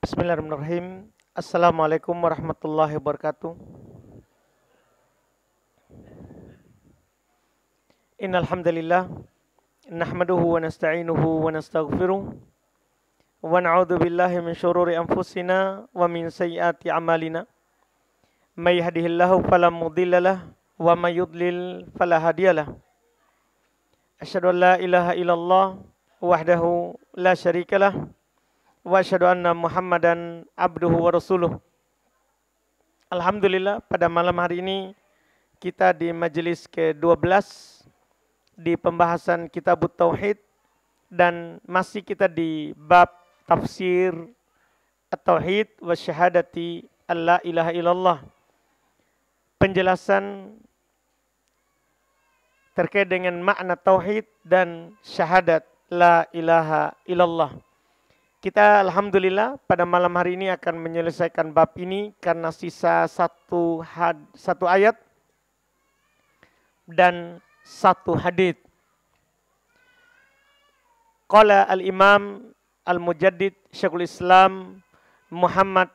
Bismillahirrahmanirrahim. Assalamualaikum warahmatullahi wabarakatuh. Innal hamdalillah nahmaduhu wa nasta'inuhu wa nastaghfiruh wa na'udzu billahi min syururi anfusina wa min sayyiati a'malina. May yahdihillahu fala mudhillalah wa may yudlil fala hadiyalah. Asyhadu an la ilaha illallah wahdahu la syarikalah wa asyhadu anna Muhammadan abduhu wa rasuluh. Alhamdulillah, pada malam hari ini kita di majelis ke-12 di pembahasan Kitabut Tauhid dan masih kita di bab tafsir At-Tauhid wa syahadati alla ilaha illallah. Penjelasan terkait dengan makna tauhid dan syahadat la ilaha illallah. Kita alhamdulillah pada malam hari ini akan menyelesaikan bab ini karena sisa satu ayat dan satu hadits. Qala al-Imam al-Mujaddid Syekhul Islam Muhammad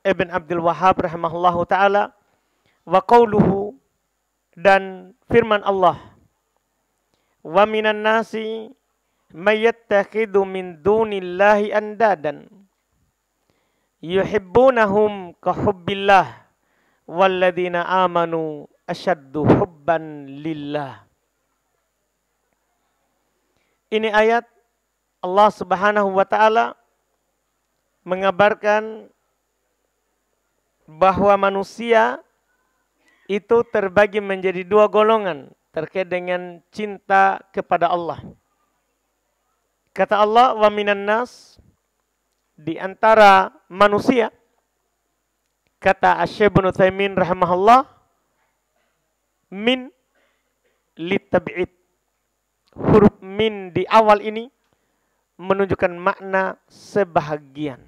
ibn Abdul Wahhab rahimahullahu taala wa qauluhu, dan firman Allah, wa minan nasi mayyattakhidu min dunillahi andadan yuhibbunahum ka hubbillah walladzina amanu asyaddu hubban lillah. Ini ayat Allah Subhanahu wa taala mengabarkan bahwa manusia itu terbagi menjadi dua golongan terkait dengan cinta kepada Allah. Kata Allah, wa minan nas, di antara manusia. Kata Asy-Syaikh Ibnu Utsaimin rahimahullah, min litab'id. Huruf min di awal ini menunjukkan makna sebahagian.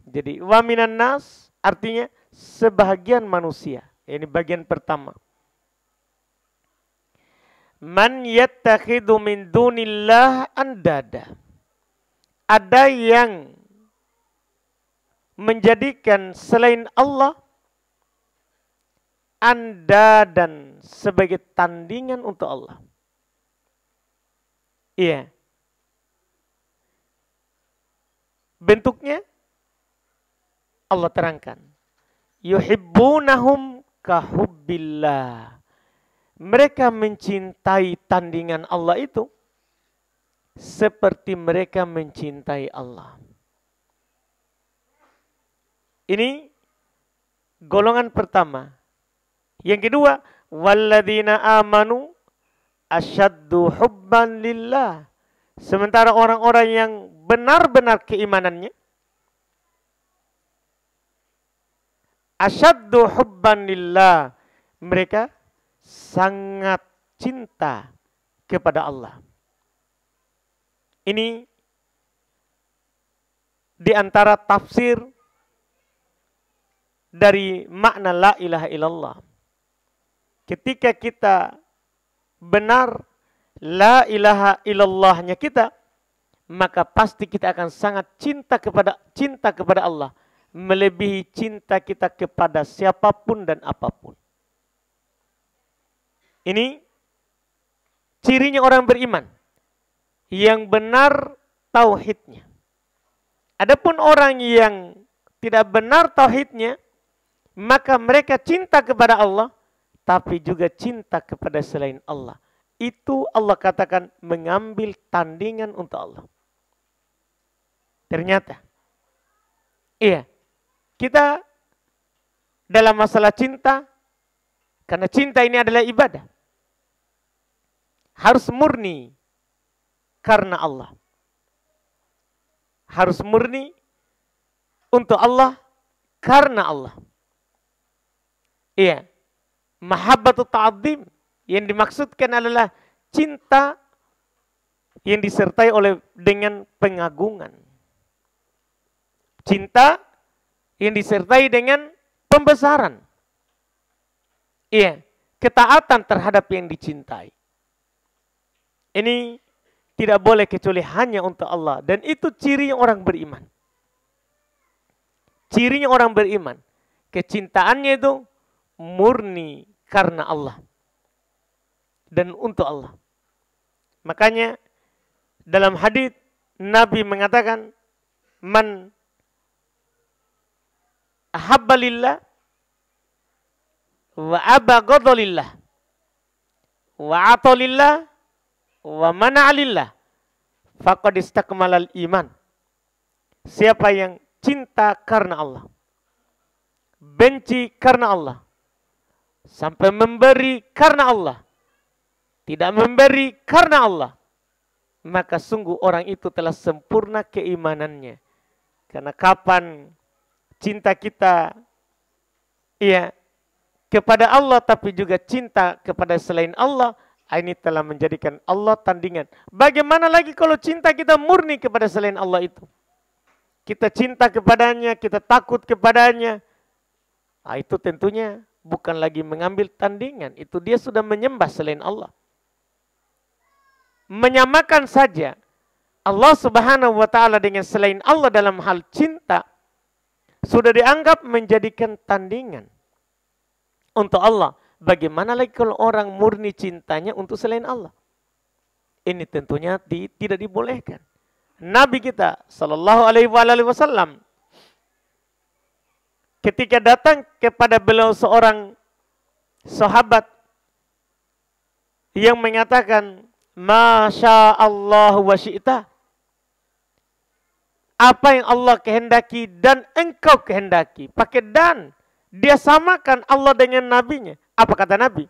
Jadi wa minan nas artinya sebahagian manusia. Ini bagian pertama. Man yattakhidu min dunillah andada. Ada yang menjadikan selain Allah andadan sebagai tandingan untuk Allah. Iya. Bentuknya Allah terangkan. Yuhibbunahum kahubbillah. Mereka mencintai tandingan Allah itu seperti mereka mencintai Allah. Ini golongan pertama. Yang kedua, walladzina amanu asyaddu hubban lillah. Sementara orang-orang yang benar-benar keimanannya asyaddu hubban lillah, mereka sangat cinta kepada Allah. Ini di antara tafsir dari makna la ilaha illallah. Ketika kita benar la ilaha illallahnya kita, maka pasti kita akan sangat cinta kepada Allah, melebihi cinta kita kepada siapapun dan apapun. Ini cirinya orang beriman yang benar tauhidnya. Adapun orang yang tidak benar tauhidnya, maka mereka cinta kepada Allah, tapi juga cinta kepada selain Allah. Itu Allah katakan mengambil tandingan untuk Allah. Ternyata, iya, kita dalam masalah cinta, karena cinta ini adalah ibadah, harus murni karena Allah. Harus murni untuk Allah karena Allah. Iya. Mahabbatut ta'adzim yang dimaksudkan adalah cinta yang disertai dengan pengagungan. Cinta yang disertai dengan pembesaran. Iya, ketaatan terhadap yang dicintai. Ini tidak boleh kecuali hanya untuk Allah. Dan itu ciri orang beriman. cirinya orang beriman. Kecintaannya itu murni karena Allah. Dan untuk Allah. Makanya dalam hadits Nabi mengatakan, man ahabba lillah wa abghadha lillah wa ata lillah wa mana'a lillah faqad istakmalal iman. Siapa yang cinta karena Allah, benci karena Allah, sampai memberi karena Allah, tidak memberi karena Allah, maka sungguh orang itu telah sempurna keimanannya. Karena kapan cinta kita kepada Allah tapi juga cinta kepada selain Allah, ini telah menjadikan Allah tandingan. Bagaimana lagi kalau cinta kita murni kepada selain Allah itu? Kita cinta kepadanya, kita takut kepadanya. Itu tentunya bukan lagi mengambil tandingan. Itu dia sudah menyembah selain Allah. Menyamakan saja Allah Subhanahu wa ta'ala dengan selain Allah dalam hal cinta sudah dianggap menjadikan tandingan untuk Allah. Bagaimana lagi kalau orang murni cintanya untuk selain Allah? Ini tentunya tidak dibolehkan. Nabi kita sallallahu alaihi wasallam ketika datang kepada beliau seorang sahabat yang mengatakan, Masya Allah wa syi'ta. Apa yang Allah kehendaki dan engkau kehendaki. Pakai dan. Dia samakan Allah dengan nabinya. Apa kata Nabi?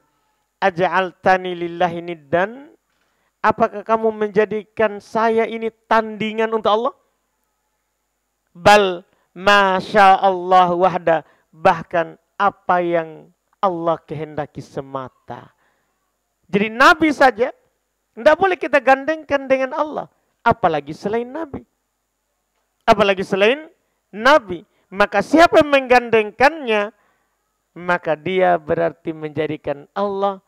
Aja'altani lillahi niddan. Apakah kamu menjadikan saya ini tandingan untuk Allah? Bal Masya Allah wahda. Bahkan apa yang Allah kehendaki semata. Jadi Nabi saja tidak boleh kita gandengkan dengan Allah. Apalagi selain Nabi. Apalagi selain Nabi. Maka siapa yang menggandengkannya, maka dia berarti menjadikan Allah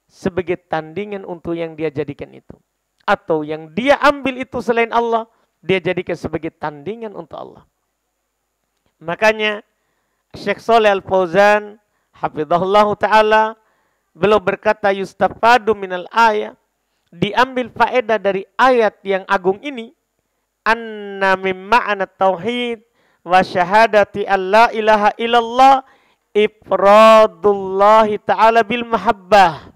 sebagai tandingan untuk yang dia jadikan itu. Atau yang dia ambil itu selain Allah, dia jadikan sebagai tandingan untuk Allah. Makanya Syekh Shalih Al-Fauzan hafizahullah ta'ala, beliau berkata, yustafadu minal ayat, diambil faedah dari ayat yang agung ini, anna min ma'na tauhid wa syahadati alla ilaha illallah ifradullahi ta'ala bil mahabbah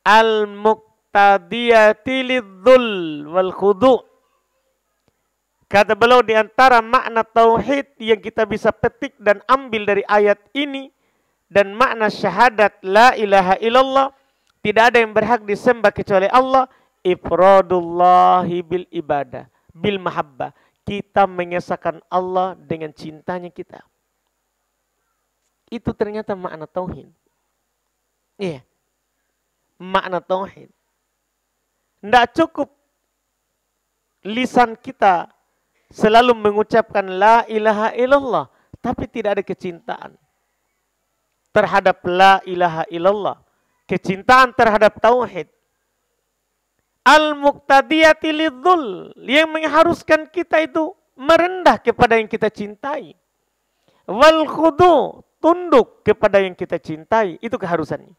al-muqtadiyati lidzul wal khudu'. Kata beliau, di antara makna tauhid yang kita bisa petik dan ambil dari ayat ini dan makna syahadat la ilaha illallah, tidak ada yang berhak disembah kecuali Allah, ifradullahi bil ibadah, bil mahabbah. Kita mengesahkan Allah dengan cintanya kita. Itu ternyata makna tauhid. Iya. Makna tauhid. Tidak cukup lisan kita selalu mengucapkan la ilaha illallah, tapi tidak ada kecintaan terhadap la ilaha illallah. Kecintaan terhadap tauhid. Al-muqtadiyati lidzul, yang mengharuskan kita itu merendah kepada yang kita cintai. Wal khudu, tunduk kepada yang kita cintai. Itu keharusannya.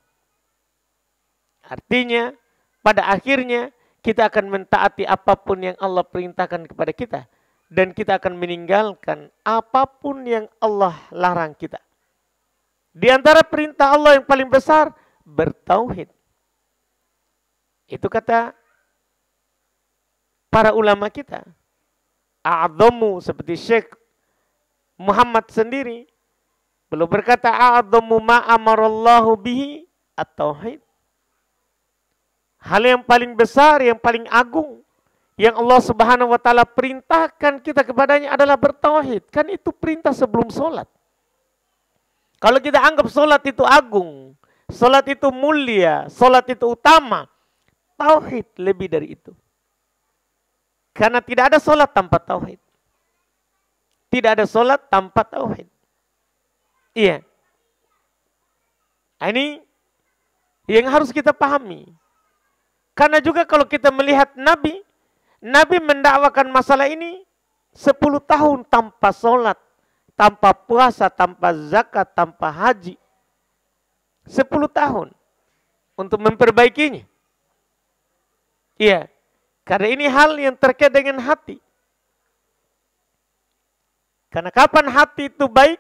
Artinya, pada akhirnya kita akan mentaati apapun yang Allah perintahkan kepada kita. Dan kita akan meninggalkan apapun yang Allah larang kita. Di antara perintah Allah yang paling besar, bertauhid. Itu kata para ulama kita. A'adhamu, seperti Syekh Muhammad sendiri. Beliau berkata, A'adhamu ma'amarallahu bihi at-tauhid. Hal yang paling besar, yang paling agung, yang Allah Subhanahu wa ta'ala perintahkan kita kepadanya adalah bertauhid. Kan itu perintah sebelum sholat. Kalau kita anggap sholat itu agung, sholat itu mulia, sholat itu utama, tauhid lebih dari itu. Karena tidak ada sholat tanpa tauhid. Tidak ada sholat tanpa tauhid. Iya. Ini yang harus kita pahami. Karena juga kalau kita melihat Nabi mendakwakan masalah ini 10 tahun tanpa sholat, tanpa puasa, tanpa zakat, tanpa haji. 10 tahun untuk memperbaikinya. Iya, karena ini hal yang terkait dengan hati. Karena kapan hati itu baik,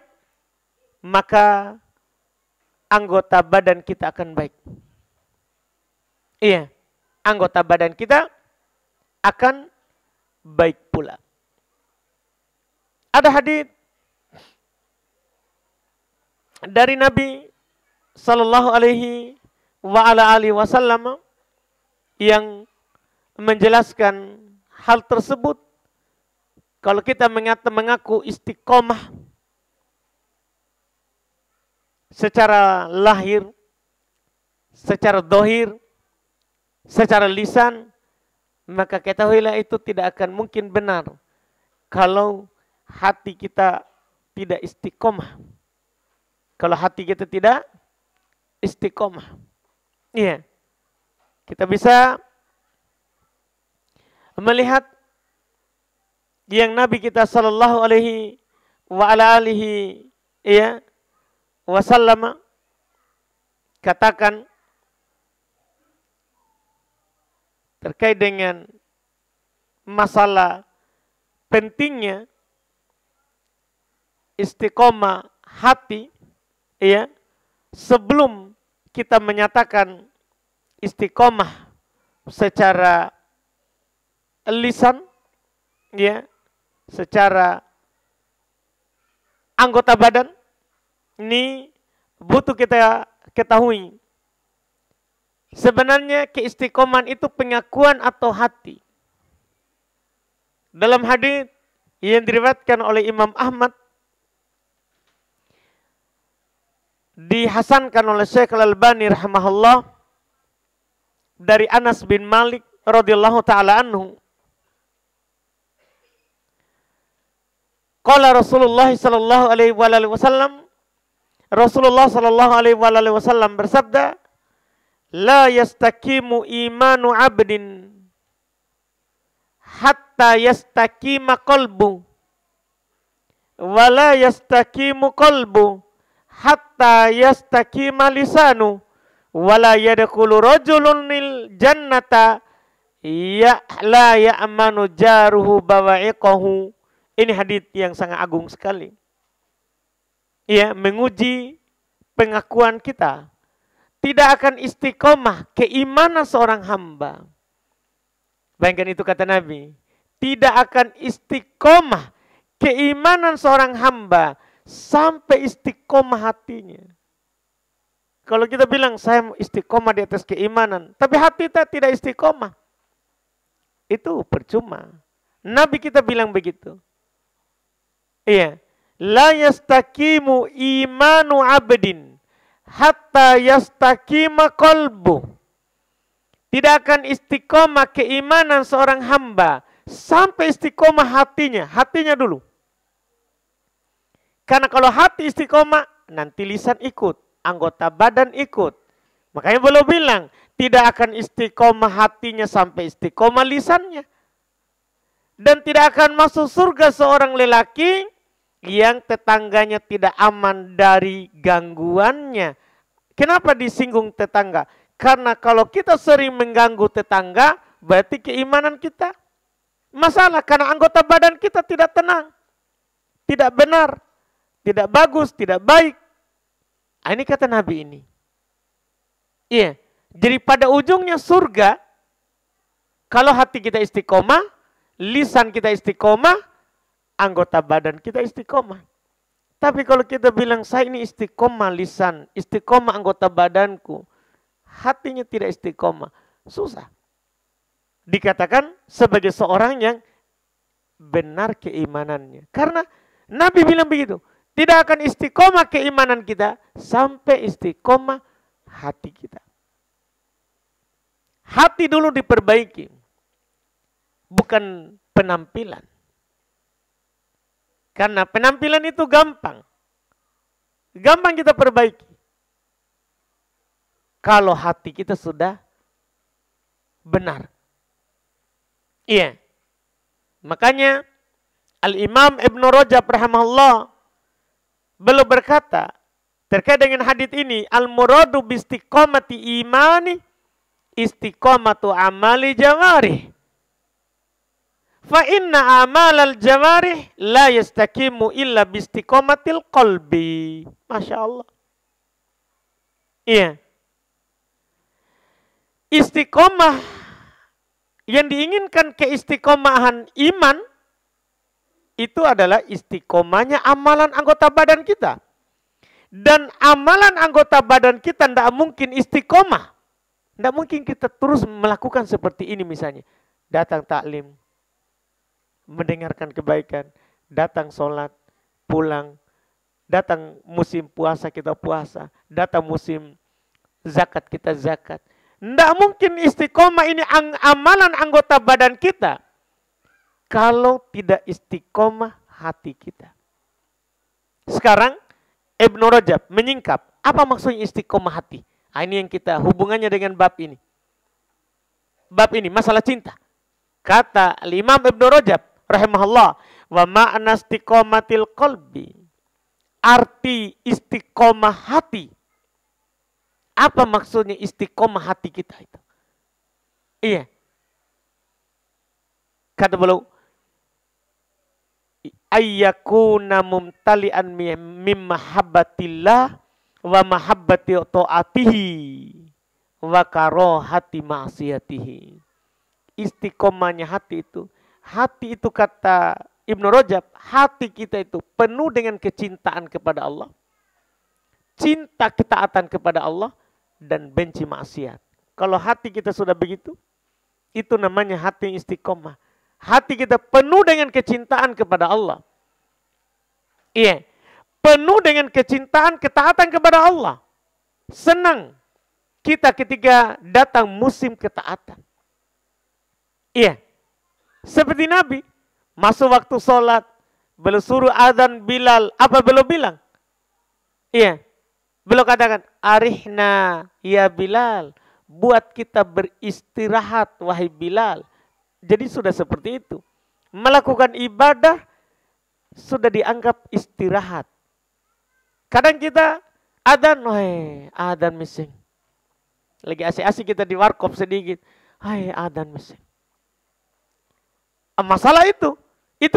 maka anggota badan kita akan baik. Iya, anggota badan kita akan baik pula. Ada hadits dari Nabi Sallallahu Alaihi Wasallam yang menjelaskan hal tersebut. Kalau kita mengaku istiqomah secara lahir, secara dohir, secara lisan, maka ketahuilah itu tidak akan mungkin benar kalau hati kita tidak istiqomah. Kalau hati kita tidak istiqomah. Iya. Kita bisa melihat yang Nabi kita sallallahu alaihi wasallam katakan terkait dengan masalah pentingnya istiqomah hati, ya, sebelum kita menyatakan istiqomah secara lisan, ya, secara anggota badan, ini butuh kita ketahui. Sebenarnya keistiqomahan itu pengakuan atau hati. Dalam hadis yang diriwayatkan oleh Imam Ahmad, dihasankan oleh Syekh Al-Albani rahimahullah, dari Anas bin Malik radhiyallahu taala anhu, qala Rasulullah sallallahu alaihi wasallam, Rasulullah sallallahu alaihi wasallam bersabda, la yastaqimu imanu abdin hatta yastaqima qalbu, wa la yastaqimu qalbu hatta yastaqima lisanu, wa la yadkhulu rajulunil jannata ya la ya'manu jaruhu bawa'iqahu. Ini hadis yang sangat agung sekali. Ya, menguji pengakuan kita. Tidak akan istiqomah keimanan seorang hamba. Bayangkan itu kata Nabi. Tidak akan istiqomah keimanan seorang hamba sampai istiqomah hatinya. Kalau kita bilang saya istiqomah di atas keimanan, tapi hati kita tidak istiqomah, itu percuma. Nabi kita bilang begitu. Iya, la yastaqimu imanu abdin hatta yastaqima qalbu. Tidak akan istiqomah keimanan seorang hamba sampai istiqomah hatinya. Hatinya dulu. Karena kalau hati istiqomah, nanti lisan ikut, anggota badan ikut. Makanya beliau bilang, tidak akan istiqomah hatinya sampai istiqomah lisannya. Dan tidak akan masuk surga seorang lelaki yang tetangganya tidak aman dari gangguannya. Kenapa disinggung tetangga? Karena kalau kita sering mengganggu tetangga, berarti keimanan kita masalah. Karena anggota badan kita tidak tenang, tidak benar, tidak bagus, tidak baik. Ini kata Nabi ini. Iya. Jadi pada ujungnya surga, kalau hati kita istiqomah, lisan kita istiqomah, anggota badan kita istiqomah. Tapi kalau kita bilang saya ini istiqomah lisan, istiqomah anggota badanku, hatinya tidak istiqomah, susah. Dikatakan sebagai seorang yang benar keimanannya. Karena Nabi bilang begitu, tidak akan istiqomah keimanan kita sampai istiqomah hati kita. Hati dulu diperbaiki, bukan penampilan. Karena penampilan itu gampang. Gampang kita perbaiki. Kalau hati kita sudah benar. Iya. Makanya Al-Imam Ibn Rajab rahimahullah beliau berkata terkait dengan hadits ini, al-muradu bi istiqamati imani istiqamatu amali jawarih. Fa inna amalal jawarih la yastaqimu illa bi istiqamatil qalbi. Masya Allah. Iya. Istiqomah yang diinginkan keistiqomahan iman itu adalah istiqomahnya amalan anggota badan kita. Dan amalan anggota badan kita tidak mungkin istiqomah. Tidak mungkin kita terus melakukan seperti ini misalnya. Datang taklim, mendengarkan kebaikan, datang sholat, pulang, datang musim puasa kita puasa, datang musim zakat kita zakat. Tidak mungkin istiqomah ini amalan anggota badan kita kalau tidak istiqomah hati kita. Sekarang Ibn Rajab menyingkap apa maksudnya istiqomah hati. Nah, ini yang kita hubungannya dengan bab ini. Bab ini masalah cinta. Kata Imam Ibn Rajab rahimahullah, wa ma'na istiqomatil qalbi. Arti istiqomah hati. Apa maksudnya istiqomah hati kita itu? Iya. Kata beliau, ayyakuna mumtali'an mim mahabbatillah wa mahabbati ta'atihi wa karahati ma'siyatihi. Istiqomahnya hati itu kata Ibnu Rajab, hati kita itu penuh dengan kecintaan kepada Allah, cinta ketaatan kepada Allah, dan benci maksiat. Kalau hati kita sudah begitu, itu namanya hati yang istiqomah. Hati kita penuh dengan kecintaan kepada Allah. Iya, penuh dengan kecintaan ketaatan kepada Allah. Senang kita ketika datang musim ketaatan. Iya, seperti Nabi, masuk waktu sholat, beliau suruh adzan Bilal, apa beliau bilang? Iya, beliau katakan, arihna ya Bilal, buat kita beristirahat wahai Bilal. Jadi sudah seperti itu. Melakukan ibadah sudah dianggap istirahat. Kadang kita adzan, wahai adzan mising. Lagi asik-asik kita di warkop sedikit, hai adzan mising. Masalah itu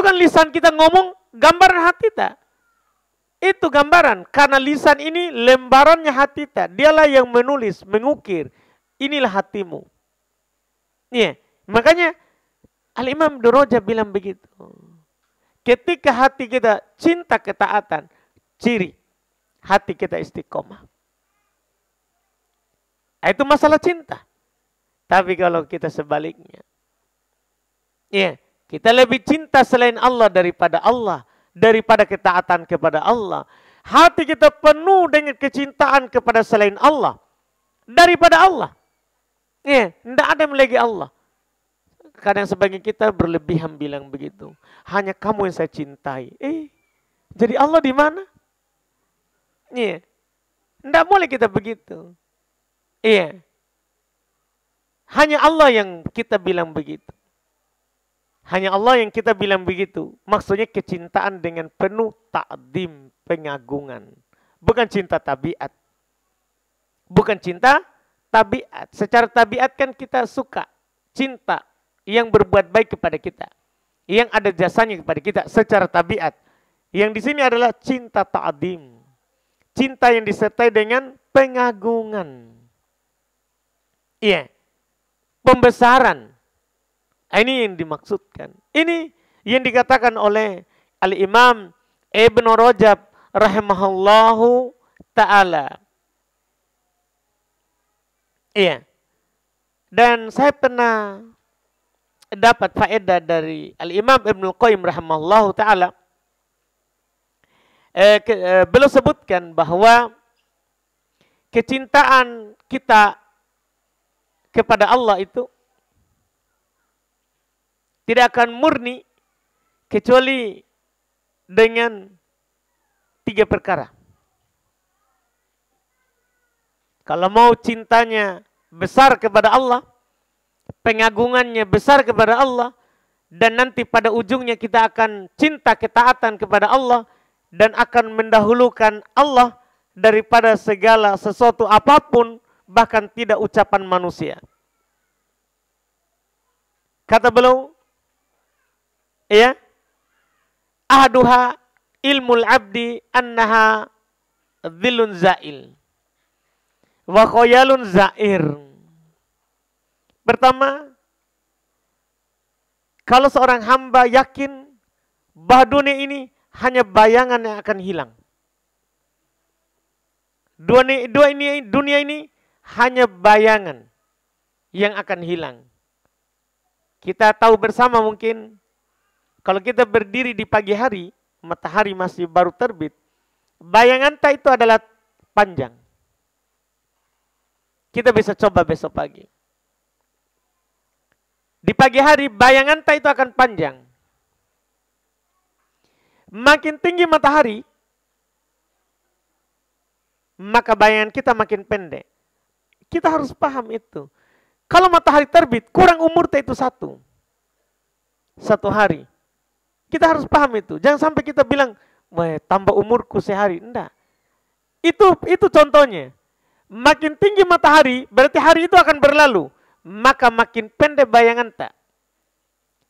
kan lisan kita ngomong, gambaran hati tak? Itu gambaran, karena lisan ini lembarannya hati tak. Dialah yang menulis, mengukir. Inilah hatimu. Iya, makanya Al-Imam Ibnu Rajab bilang begitu. Ketika hati kita cinta ketaatan, ciri hati kita istiqomah. Itu masalah cinta. Tapi kalau kita sebaliknya, iya, kita lebih cinta selain Allah daripada ketaatan kepada Allah. Hati kita penuh dengan kecintaan kepada selain Allah daripada Allah. Ya, tidak ada yang lagi Allah. Kadang sebagian kita berlebihan bilang begitu. Hanya kamu yang saya cintai. Jadi Allah di mana? Iya. Tidak boleh kita begitu. Iya. Hanya Allah yang kita bilang begitu. Hanya Allah yang kita bilang begitu. Maksudnya kecintaan dengan penuh ta'zim, pengagungan. Bukan cinta tabiat. Bukan cinta tabiat. Secara tabiat kan kita suka cinta yang berbuat baik kepada kita. Yang ada jasanya kepada kita secara tabiat. Yang di sini adalah cinta ta'zim. Cinta yang disertai dengan pengagungan. Iya. Pembesaran. Ini yang dimaksudkan. Ini yang dikatakan oleh Al-Imam Ibn Rajab rahimahullahu ta'ala. Iya. Dan saya pernah dapat faedah dari Al-Imam Ibn Qayyim rahimahullahu ta'ala. Beliau sebutkan bahwa kecintaan kita kepada Allah itu tidak akan murni kecuali dengan 3 perkara. Kalau mau cintanya besar kepada Allah, pengagungannya besar kepada Allah, dan nanti pada ujungnya kita akan cinta ketaatan kepada Allah dan akan mendahulukan Allah daripada segala sesuatu apapun, bahkan tidak ucapan manusia. Kata beliau, ya, ahduha ilmul abdi annaha dhillun za'il wa khayalun za'ir. Pertama, kalau seorang hamba yakin bahwa dunia ini hanya bayangan yang akan hilang. Dunia ini hanya bayangan yang akan hilang. Kita tahu bersama mungkin, kalau kita berdiri di pagi hari, matahari masih baru terbit, bayangan itu adalah panjang. Kita bisa coba besok pagi. Di pagi hari bayangan itu akan panjang. Makin tinggi matahari, maka bayangan kita makin pendek. Kita harus paham itu. Kalau matahari terbit, kurang umur itu satu hari. Kita harus paham itu. Jangan sampai kita bilang, wah, tambah umurku sehari. Enggak. Itu contohnya. Makin tinggi matahari, berarti hari itu akan berlalu. Maka makin pendek bayangan tak.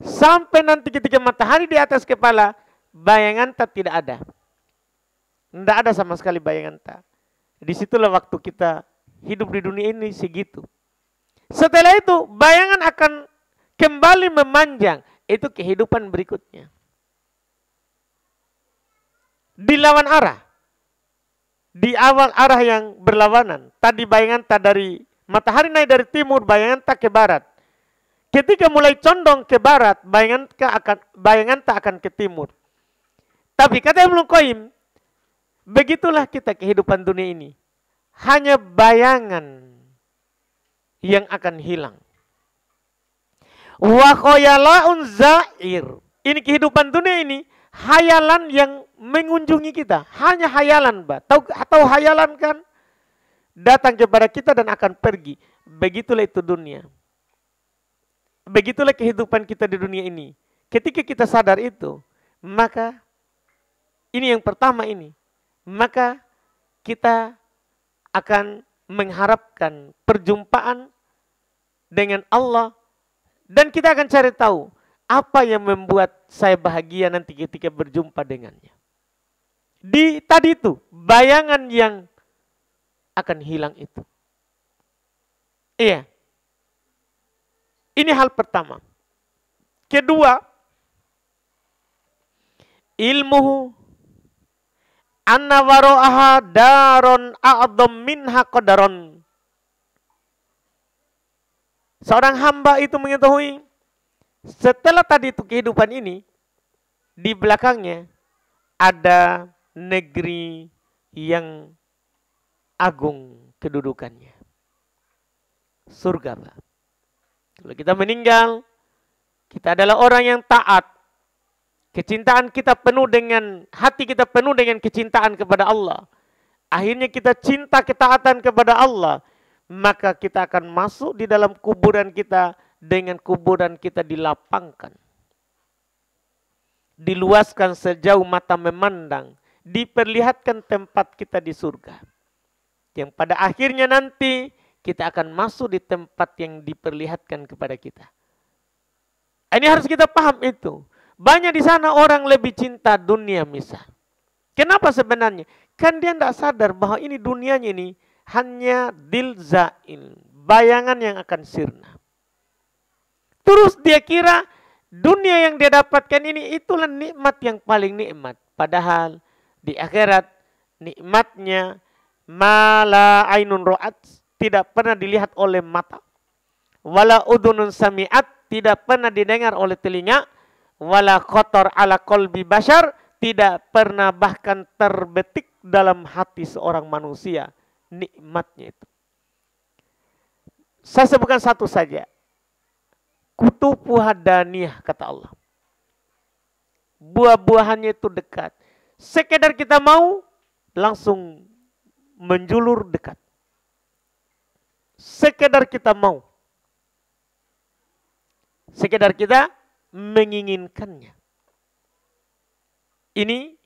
Sampai nanti ketika matahari di atas kepala, bayangan tak tidak ada. Tidak ada sama sekali bayangan tak. Disitulah waktu kita hidup di dunia ini segitu. Setelah itu, bayangan akan kembali memanjang. Itu kehidupan berikutnya. Di lawan arah. Di awal arah yang berlawanan. Tadi bayangan tak dari matahari naik dari timur, bayangan tak ke barat. Ketika mulai condong ke barat, bayangan tak akan ke timur. Tapi kata Ibnu Qayyim, begitulah kita kehidupan dunia ini. Hanya bayangan yang akan hilang. Wa khayalaun za'ir. Ini kehidupan dunia ini, hayalan yang mengunjungi kita. Hanya hayalan, atau hayalan kan? Datang kepada kita dan akan pergi. Begitulah itu dunia. Begitulah kehidupan kita di dunia ini. Ketika kita sadar itu, maka ini yang pertama ini. Maka kita akan mengharapkan perjumpaan dengan Allah. Dan kita akan cari tahu apa yang membuat saya bahagia nanti ketika berjumpa dengannya. Tadi itu, bayangan yang akan hilang itu. Iya. Ini hal pertama. Kedua, ilmuhu anna wara'aha daron a'adham minha qadaron. Seorang hamba itu mengetahui setelah tadi itu kehidupan ini, di belakangnya ada negeri yang agung kedudukannya. Surga, Pak. Kalau kita meninggal, kita adalah orang yang taat. Kecintaan kita penuh dengan, hati kita penuh dengan kecintaan kepada Allah. Akhirnya kita cinta ketaatan kepada Allah. Maka kita akan masuk di dalam kuburan kita dengan kuburan kita dilapangkan. Diluaskan sejauh mata memandang. Diperlihatkan tempat kita di surga. Yang pada akhirnya nanti kita akan masuk di tempat yang diperlihatkan kepada kita. Ini harus kita paham itu. Banyak di sana orang lebih cinta dunia misal. Kenapa sebenarnya? Kan dia tidak sadar bahwa ini dunianya ini hanya dilzain, bayangan yang akan sirna. Terus dia kira dunia yang dia dapatkan ini itulah nikmat yang paling nikmat. Padahal di akhirat nikmatnya mala ainun ro'at, tidak pernah dilihat oleh mata. Wala udunun sami'at, tidak pernah didengar oleh telinga. Wala khotor ala qalbi bashar, tidak pernah bahkan terbetik dalam hati seorang manusia. Nikmatnya itu. Saya sebutkan satu saja. Kutubu hadaniyah, kata Allah. Buah-buahannya itu dekat. Sekedar kita mau, langsung menjulur dekat. Sekedar kita mau. Sekedar kita menginginkannya. Ini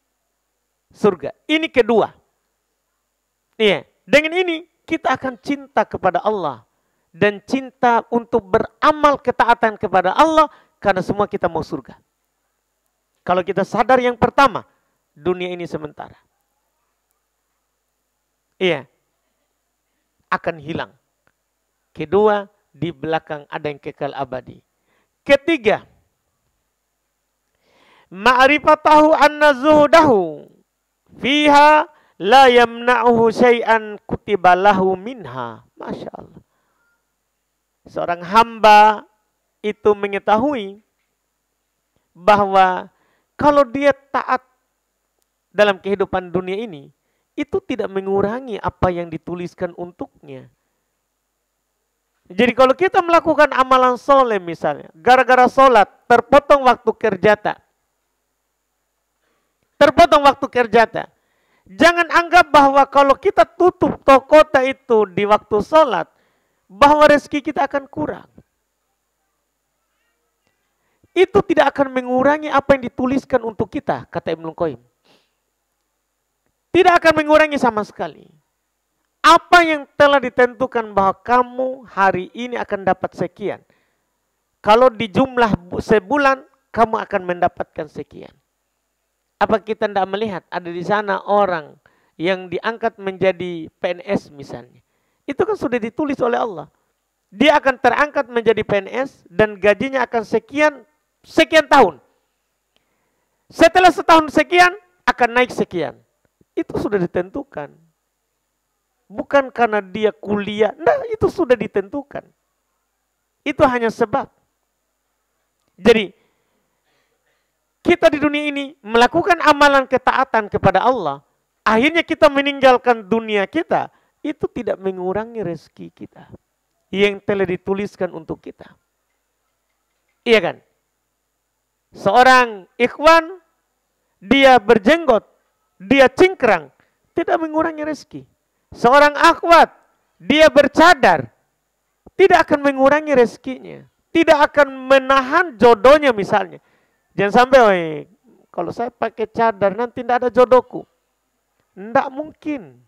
surga. Ini kedua. Iya, dengan ini kita akan cinta kepada Allah dan cinta untuk beramal ketaatan kepada Allah karena semua kita mau surga. Kalau kita sadar yang pertama, dunia ini sementara. Iya, akan hilang. Kedua, di belakang ada yang kekal abadi. Ketiga, ma'rifatahu anna zuhudahu fiha la yamna'uhu syai'an kutiba lahu minha. Masya Allah. Seorang hamba itu mengetahui bahwa kalau dia taat dalam kehidupan dunia ini, itu tidak mengurangi apa yang dituliskan untuknya. Jadi kalau kita melakukan amalan soleh misalnya, gara-gara sholat, terpotong waktu kerjata. Terpotong waktu kerjata. Jangan anggap bahwa kalau kita tutup toko itu di waktu sholat, bahwa rezeki kita akan kurang. Itu tidak akan mengurangi apa yang dituliskan untuk kita, kata Ibnu Qayyim. Tidak akan mengurangi sama sekali. Apa yang telah ditentukan bahwa kamu hari ini akan dapat sekian. Kalau di jumlah sebulan, kamu akan mendapatkan sekian. Apa kita tidak melihat ada di sana orang yang diangkat menjadi PNS misalnya. Itu kan sudah ditulis oleh Allah. Dia akan terangkat menjadi PNS dan gajinya akan sekian tahun. Setelah setahun sekian, akan naik sekian. Itu sudah ditentukan. Bukan karena dia kuliah. Nah, itu sudah ditentukan. Itu hanya sebab. Jadi, kita di dunia ini melakukan amalan ketaatan kepada Allah. Akhirnya kita meninggalkan dunia kita. Itu tidak mengurangi rezeki kita. Yang telah dituliskan untuk kita. Iya kan? Seorang ikhwan, dia berjenggot, dia cingkrang. Tidak mengurangi rezeki. Seorang akhwat, dia bercadar, tidak akan mengurangi rezekinya. Tidak akan menahan jodohnya misalnya. Jangan sampai, kalau saya pakai cadar nanti tidak ada jodohku. Tidak mungkin.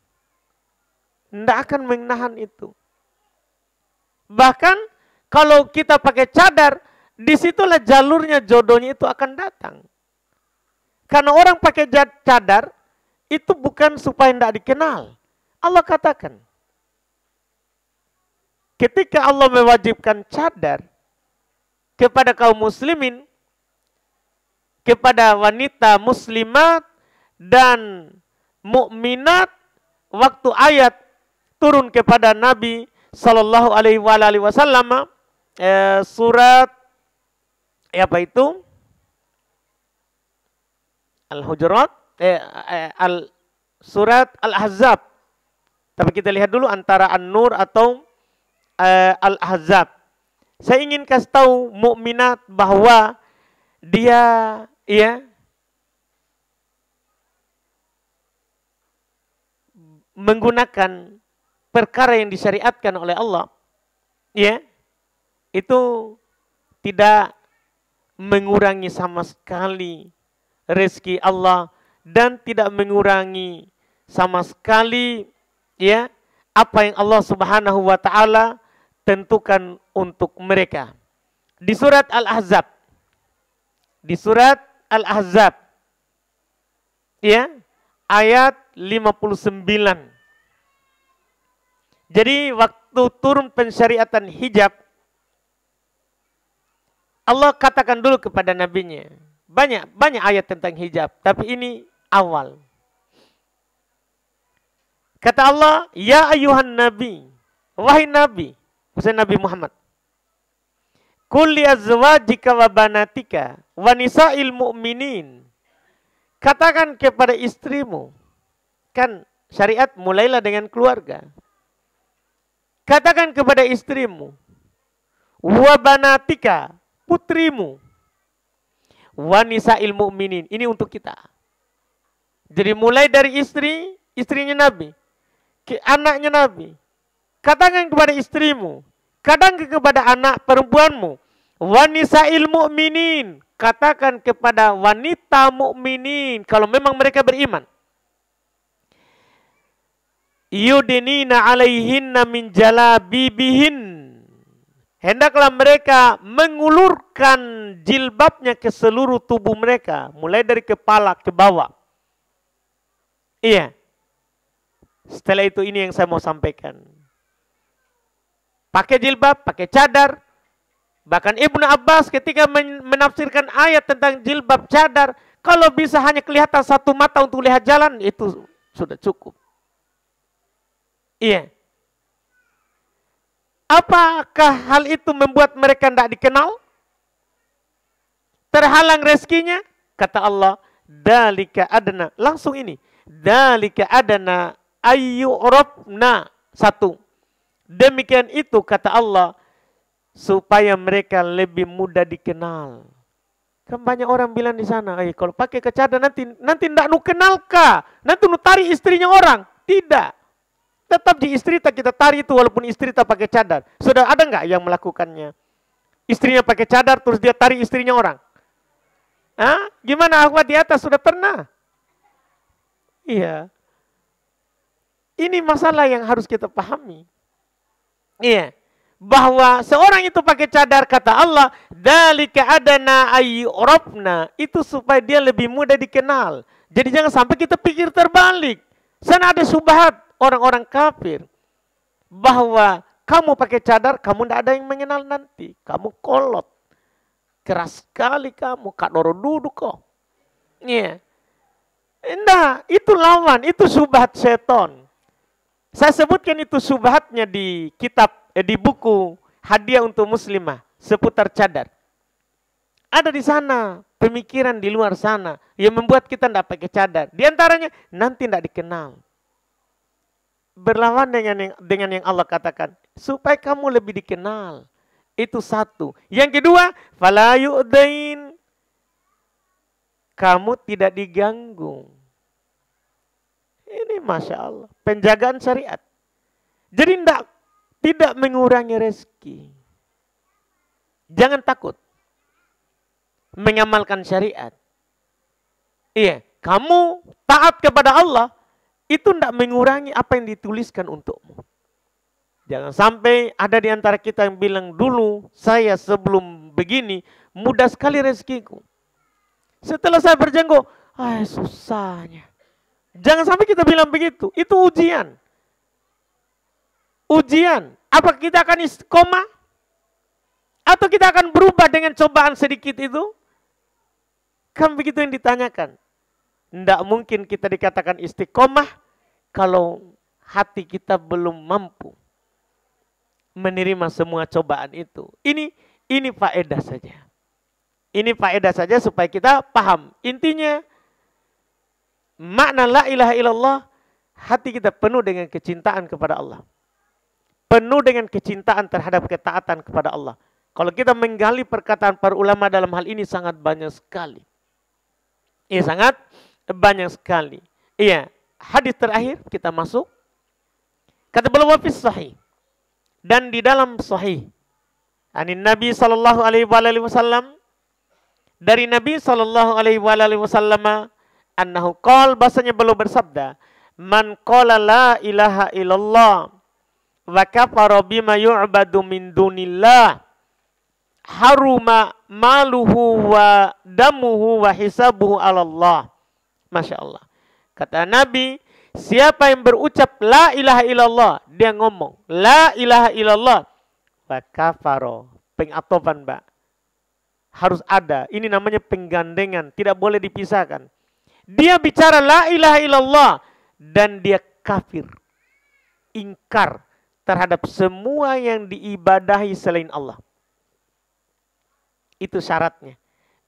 Tidak akan menahan itu. Bahkan kalau kita pakai cadar, disitulah jalurnya jodohnya itu akan datang. Karena orang pakai cadar, itu bukan supaya tidak dikenal. Allah katakan, ketika Allah mewajibkan cadar kepada kaum muslimin, kepada wanita muslimat dan mukminat, waktu ayat turun kepada Nabi Sallallahu Alaihi Wasallam, surat apa itu? Al-Hujurat, surat Al-Ahzab. Tapi kita lihat dulu antara An-Nur atau Al-Ahzab. Saya ingin kasih tahu mukminat bahwa dia menggunakan perkara yang disyariatkan oleh Allah. Itu tidak mengurangi sama sekali rezeki Allah dan tidak mengurangi sama sekali apa yang Allah Subhanahu wa taala tentukan untuk mereka. Di surat Al-Ahzab. Di surat Al-Ahzab. Ayat 59. Jadi waktu turun pensyariatan hijab, Allah katakan dulu kepada nabinya. Banyak ayat tentang hijab, tapi ini awal. Kata Allah, ya ayuhan nabi, wahai nabi, maksudnya Nabi Muhammad. Qul li azwajika wa banatika wa nisa'il mu'minin. Katakan kepada istrimu, kan syariat mulailah dengan keluarga. Katakan kepada istrimu, wa banatika, putrimu, wa nisa'il mu'minin. Ini untuk kita. Jadi mulai dari istrinya Nabi, anaknya Nabi. Katakan kepada istrimu, katakan kepada anak perempuanmu, Wa nisa'il mu'minin, katakan kepada wanita mukminin kalau memang mereka beriman. Yudnina 'alaihinna min jalabibihin, hendaklah mereka mengulurkan jilbabnya ke seluruh tubuh mereka, mulai dari kepala ke bawah. Iya. Setelah itu ini yang saya mau sampaikan. Pakai jilbab, pakai cadar. Bahkan Ibnu Abbas ketika menafsirkan ayat tentang jilbab cadar, kalau bisa hanya kelihatan satu mata untuk lihat jalan, itu sudah cukup. Iya. Apakah hal itu membuat mereka tidak dikenal? Terhalang rezekinya? Kata Allah, dalika adna. Langsung ini. Dalika adna ayyurabna. Satu. Demikian itu kata Allah, supaya mereka lebih mudah dikenal. Kan banyak orang bilang di sana, kalau pakai kecadar nanti tidak nu kenal kah? Nanti nu tarik istrinya orang. Tidak. Tetap di istri kita tarik itu walaupun istri tak pakai cadar. Sudah ada nggak yang melakukannya? Istrinya pakai cadar terus dia tarik istrinya orang. Hah? Gimana akhwat di atas sudah pernah? Iya. Ini masalah yang harus kita pahami. Iya. Bahwa seorang itu pakai cadar, kata Allah, dalika adana ayyurabna, itu supaya dia lebih mudah dikenal. Jadi jangan sampai kita pikir terbalik. Sana ada subhat orang-orang kafir bahwa kamu pakai cadar, kamu tidak ada yang mengenal nanti. Kamu kolot. Keras sekali kamu, kadoro duduk kok. Iya. Nah, itu lawan, itu subhat seton. Saya sebutkan itu subhatnya di kitab, di buku Hadiah untuk Muslimah seputar cadar. Ada di sana pemikiran di luar sana yang membuat kita tidak pakai cadar. Di antaranya nanti tidak dikenal. Berlawan dengan yang Allah katakan, supaya kamu lebih dikenal. Itu satu. Yang kedua, fala yu'dain, kamu tidak diganggu. Ini Masya Allah, penjagaan syariat. Jadi tidak mengurangi rezeki. Jangan takut mengamalkan syariat. Iya, kamu taat kepada Allah, itu tidak mengurangi apa yang dituliskan untukmu. Jangan sampai ada di antara kita yang bilang, dulu saya sebelum begini mudah sekali rezekiku. Setelah saya berjenggot, susahnya. Jangan sampai kita bilang begitu. Itu ujian. Ujian. Apa kita akan istiqomah? Atau kita akan berubah dengan cobaan sedikit itu? Kan begitu yang ditanyakan. Tidak mungkin kita dikatakan istiqomah kalau hati kita belum mampu menerima semua cobaan itu. Ini faedah saja. Ini faedah saja supaya kita paham. Intinya, makna la ilaha illallah, hati kita penuh dengan kecintaan kepada Allah. Penuh dengan kecintaan terhadap ketaatan kepada Allah. Kalau kita menggali perkataan para ulama dalam hal ini sangat banyak sekali. Iya, sangat banyak sekali. Iya, hadis terakhir kita masuk. Kata beliau wafis sahih. Dan di dalam sahih. Anin Nabi sallallahu alaihi wasallam, dari Nabi sallallahu alaihi wasallam, annahu qol, bahasanya beliau bersabda, man qala la ilaha illallah wa kafara bima yu'badu min dunillah haruma maluhu wa damuhu wa hisabuhu ala Allah. Masya Allah. Kata Nabi, siapa yang berucap la ilaha illallah, dia ngomong la ilaha illallah wa kafara, pengatofan Mbak, harus ada. Ini namanya penggandengan, tidak boleh dipisahkan. Dia bicara la ilaha illallah dan dia kafir, ingkar terhadap semua yang diibadahi selain Allah. Itu syaratnya.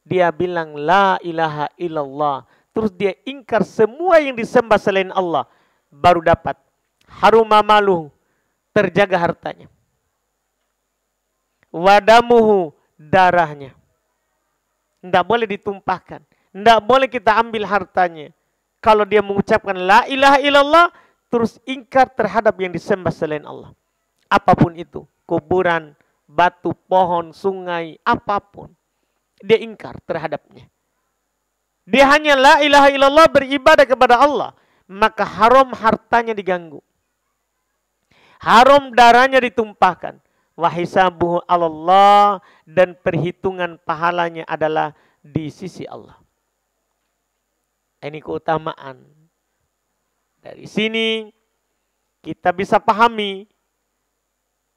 Dia bilang la ilaha illallah, terus dia ingkar semua yang disembah selain Allah, baru dapat haruma maluhu, terjaga hartanya, wadamuhu, darahnya, tidak boleh ditumpahkan, tidak boleh kita ambil hartanya. Kalau dia mengucapkan la ilaha illallah terus ingkar terhadap yang disembah selain Allah, apapun itu, kuburan, batu, pohon, sungai, apapun. Dia ingkar terhadapnya. Dia hanya la ilaha illallah, beribadah kepada Allah. Maka haram hartanya diganggu. Haram darahnya ditumpahkan. Wa hisabuhu 'alallah, dan perhitungan pahalanya adalah di sisi Allah. Ini keutamaan. Dari sini kita bisa pahami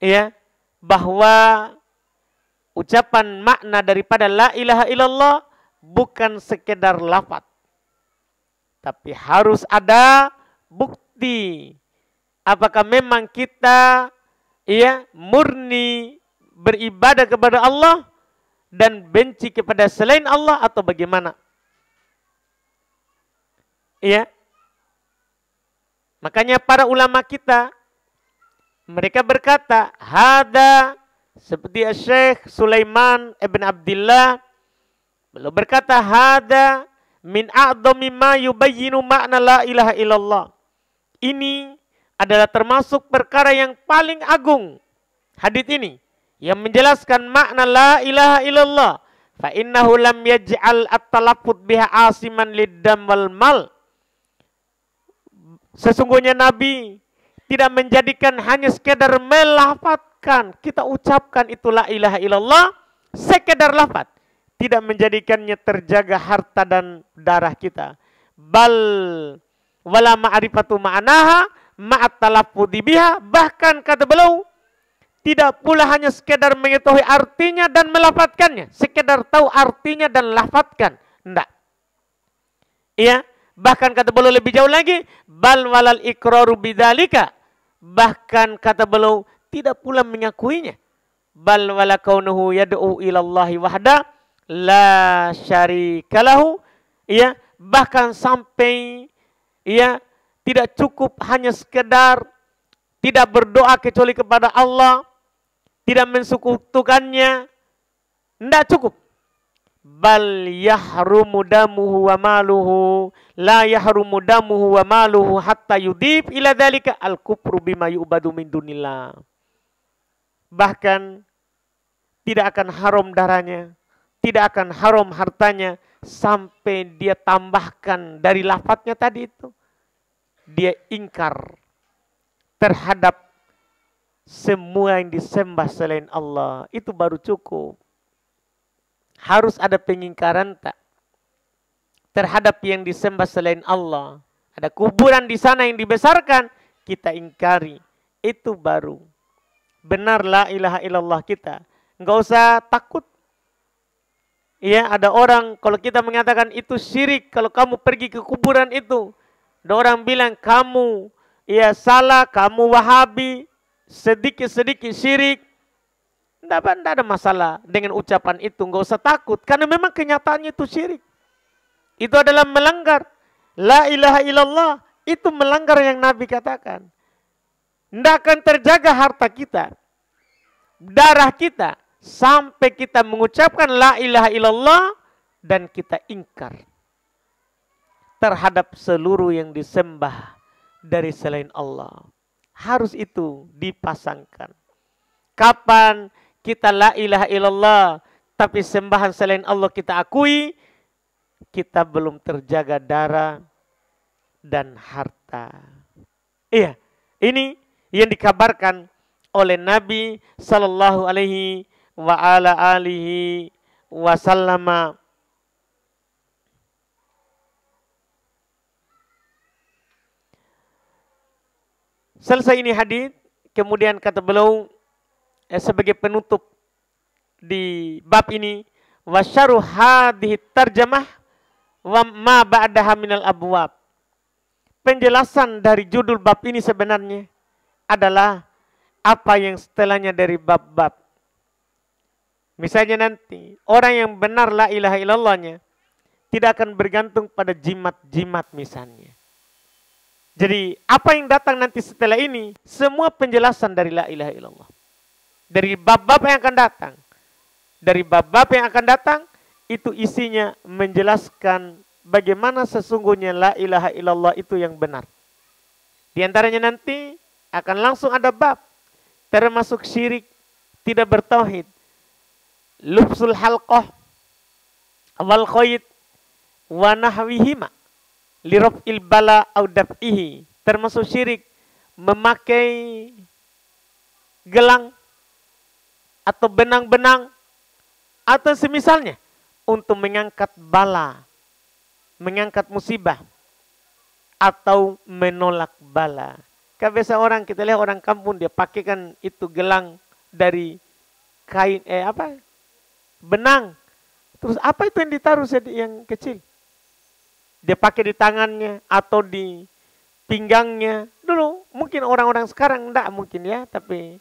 ya bahwa ucapan makna daripada la ilaha illallah bukan sekedar lafaz, tapi harus ada bukti. Apakah memang kita murni beribadah kepada Allah dan benci kepada selain Allah atau bagaimana? Iya. Makanya para ulama kita mereka berkata, hada, seperti Syekh Sulaiman ibn Abdullah beliau berkata, hada min a'dhami ma yubayyinu ma'na la ilaha illallah. Ini adalah termasuk perkara yang paling agung. Hadits ini yang menjelaskan makna la ilaha illallah. Fa innahu lam yaj'al at-talaffuz biha asiman lid-dam wal mal. Sesungguhnya Nabi tidak menjadikan hanya sekedar melafadzkan, kita ucapkan itu la ilaha illallah, sekedar lafaz, tidak menjadikannya terjaga harta dan darah kita. Bal wala ma'rifatu ma'naha ma'at talaffudzi biha, bahkan kata beliau tidak pula hanya sekedar mengetahui artinya dan melafadzkannya, sekedar tahu artinya dan lafadzkan, enggak. Iya. Bahkan kata beliau lebih jauh lagi, bal walal iqraru bidzalika, bahkan kata beliau tidak pula mengakuinya. Bal wala kaunuhu yad'u ilallahi wahda la syarikalahu, ya, bahkan sampai tidak cukup hanya sekedar tidak berdoa kecuali kepada Allah, tidak mensekutukannya, tidak cukup. Bal yahrumu damuhu wa maluhu la yahrumu damuhu wa maluhu hatta yudib ila dzalika al-kufru bima yu'badu min dunillah. Bahkan tidak akan haram darahnya, tidak akan haram hartanya sampai dia tambahkan dari lafadznya tadi itu. Dia ingkar terhadap semua yang disembah selain Allah. Itu baru cukup. Harus ada pengingkaran tak terhadap yang disembah selain Allah. Ada kuburan di sana yang dibesarkan, kita ingkari. Itu baru benar la ilaha illallah kita. Enggak usah takut. Ya, ada orang kalau kita mengatakan itu syirik, kalau kamu pergi ke kuburan itu, ada orang bilang kamu salah, kamu Wahabi, sedikit-sedikit syirik. Tidak ada masalah dengan ucapan itu, nggak usah takut. Karena memang kenyataannya itu syirik. Itu adalah melanggar. La ilaha illallah, itu melanggar yang Nabi katakan. Tidak akan terjaga harta kita, darah kita, sampai kita mengucapkan la ilaha illallah dan kita ingkar terhadap seluruh yang disembah dari selain Allah. Harus itu dipasangkan. Kapan kita la ilaha illallah, tapi sembahan selain Allah kita akui, kita belum terjaga darah dan harta. Iya, ini yang dikabarkan oleh Nabi sallallahu alaihi wa ala alihi wasallam. Selesai ini hadis, kemudian kata beliau sebagai penutup di bab ini, wasyaru hadhihi tarjamah wa ma ba'daha minal abwab. Penjelasan dari judul bab ini sebenarnya adalah apa yang setelahnya dari bab-bab. Misalnya nanti orang yang benar la ilaha illallahnya tidak akan bergantung pada jimat-jimat misalnya. Jadi apa yang datang nanti setelah ini semua penjelasan dari la ilaha illallah. Dari bab-bab yang akan datang. Dari bab-bab yang akan datang, itu isinya menjelaskan bagaimana sesungguhnya la ilaha illallah itu yang benar. Di antaranya nanti akan langsung ada bab, termasuk syirik, tidak bertauhid. Lubsul halqah wal khayt wa nahwihima liraf'il bala au daf'ihi, termasuk syirik memakai gelang atau benang-benang atau semisalnya untuk mengangkat bala, mengangkat musibah atau menolak bala. Kan biasa orang, kita lihat orang kampung dia pakaikan itu gelang dari kain benang. Terus apa itu yang ditaruh yang kecil? Dia pakai di tangannya atau di pinggangnya. Dulu mungkin orang-orang sekarang enggak mungkin ya, tapi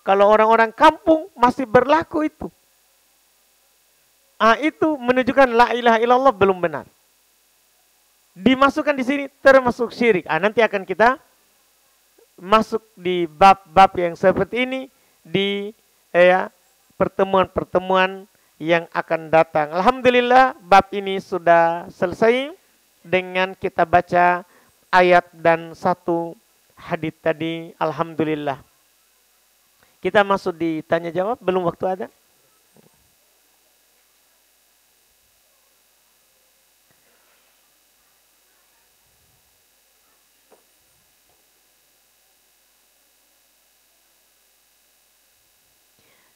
kalau orang-orang kampung masih berlaku itu. Itu menunjukkan la ilaha illallah belum benar. Dimasukkan di sini termasuk syirik. Nanti akan kita masuk di bab-bab yang seperti ini di pertemuan-pertemuan yang akan datang. Alhamdulillah bab ini sudah selesai dengan kita baca ayat dan satu hadits tadi. Alhamdulillah. Kita masuk di tanya jawab, belum waktu ada?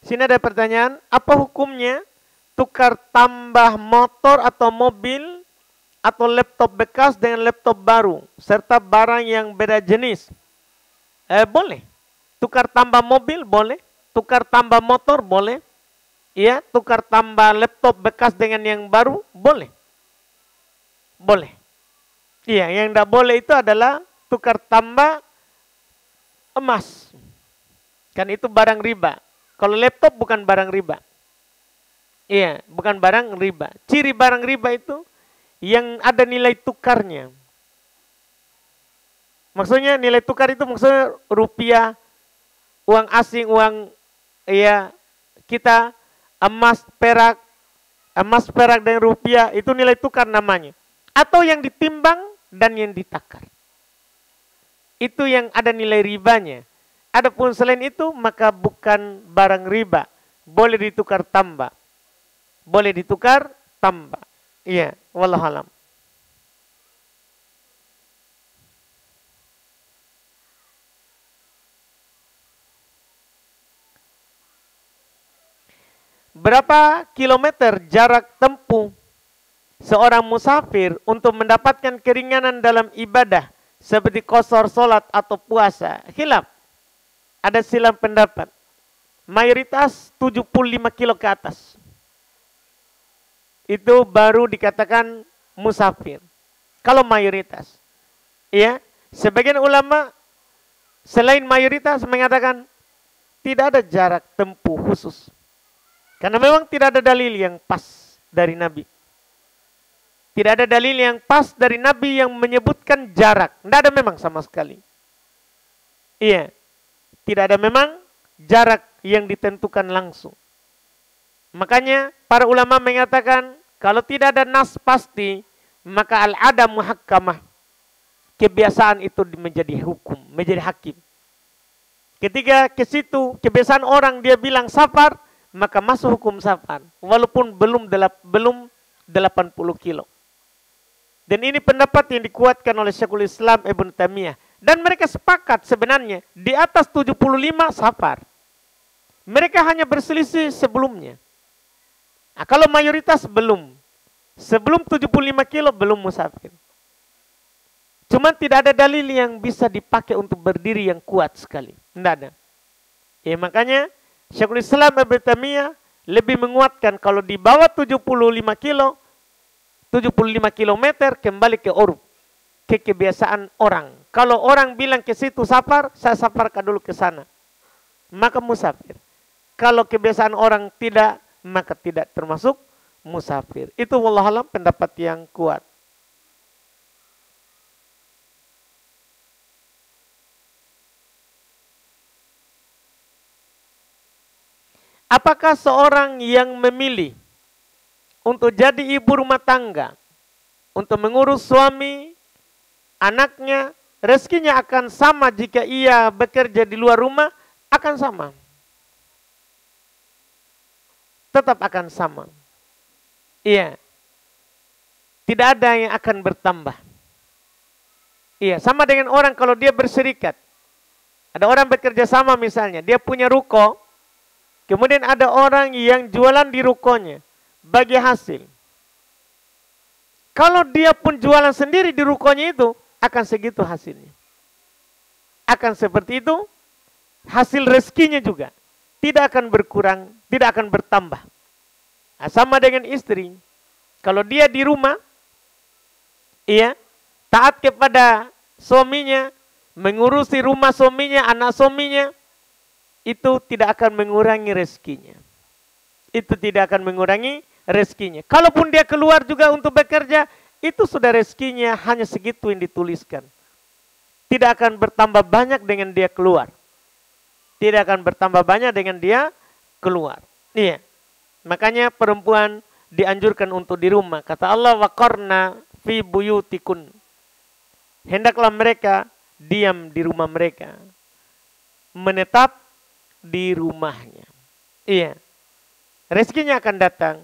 Sini ada pertanyaan, apa hukumnya tukar tambah motor atau mobil atau laptop bekas dengan laptop baru serta barang yang beda jenis? Boleh. Tukar tambah mobil boleh, tukar tambah motor boleh. Ya, tukar tambah laptop bekas dengan yang baru boleh. Boleh. Iya, yang tidak boleh itu adalah tukar tambah emas. Kan itu barang riba. Kalau laptop bukan barang riba. Iya, bukan barang riba. Ciri barang riba itu yang ada nilai tukarnya. Maksudnya nilai tukar itu maksudnya rupiah, uang asing, uang kita, emas perak dan rupiah itu nilai tukar namanya. Atau yang ditimbang dan yang ditakar. Itu yang ada nilai ribanya. Adapun selain itu maka bukan barang riba. Boleh ditukar tambah. Boleh ditukar tambah. Iya, wallahu alam. Berapa kilometer jarak tempuh seorang musafir untuk mendapatkan keringanan dalam ibadah seperti qashar salat atau puasa? Khilaf. Ada silang pendapat. Mayoritas 75 kilo ke atas. Itu baru dikatakan musafir. Kalau mayoritas. Ya, sebagian ulama selain mayoritas mengatakan tidak ada jarak tempuh khusus. Karena memang tidak ada dalil yang pas dari Nabi. Tidak ada dalil yang pas dari Nabi yang menyebutkan jarak. Tidak ada memang sama sekali. Iya. Tidak ada memang jarak yang ditentukan langsung. Makanya para ulama mengatakan kalau tidak ada nas pasti, maka al-adam muhakkamah. Kebiasaan itu menjadi hukum, menjadi hakim. Ketika ke situ kebiasaan orang dia bilang safar, maka masuk hukum safar. Walaupun belum 80 kilo. Dan ini pendapat yang dikuatkan oleh Syekhul Islam Ibn Taimiyah. Dan mereka sepakat sebenarnya di atas 75 safar. Mereka hanya berselisih sebelumnya. Nah, kalau mayoritas belum. Sebelum 75 kilo belum musafir. Cuma tidak ada dalil yang bisa dipakai untuk berdiri yang kuat sekali. Tidak ada. Ya makanya Syekhul Islam Ibn Taimiyah lebih menguatkan kalau di bawah 75 kilo, 75 kilometer kembali ke uruf. Ke kebiasaan orang. Kalau orang bilang ke situ safar, saya safarkan dulu ke sana. Maka musafir. Kalau kebiasaan orang tidak, maka tidak termasuk musafir. Itu wallahualam pendapat yang kuat. Apakah seorang yang memilih untuk jadi ibu rumah tangga, untuk mengurus suami, anaknya, rezekinya akan sama jika ia bekerja di luar rumah? Akan sama. tetap akan sama. Iya. Tidak ada yang akan bertambah. Iya, sama dengan orang kalau dia berserikat. Ada orang bekerja sama misalnya, dia punya ruko, kemudian ada orang yang jualan di rukonya, bagi hasil. Kalau dia pun jualan sendiri di rukonya itu, akan segitu hasilnya. Akan seperti itu, hasil rezekinya juga. Tidak akan berkurang, tidak akan bertambah. Nah, sama dengan istri. Kalau dia di rumah, iya, taat kepada suaminya, mengurusi rumah suaminya, anak suaminya, itu tidak akan mengurangi rezekinya. Itu tidak akan mengurangi rezekinya. Kalaupun dia keluar juga untuk bekerja, itu sudah rezekinya hanya segitu yang dituliskan. Tidak akan bertambah banyak dengan dia keluar. Tidak akan bertambah banyak dengan dia keluar. Iya. Makanya perempuan dianjurkan untuk di rumah. Kata Allah, waqarna fi buyutikun. Hendaklah mereka diam di rumah mereka. Menetap di rumahnya. Iya. Rezekinya akan datang.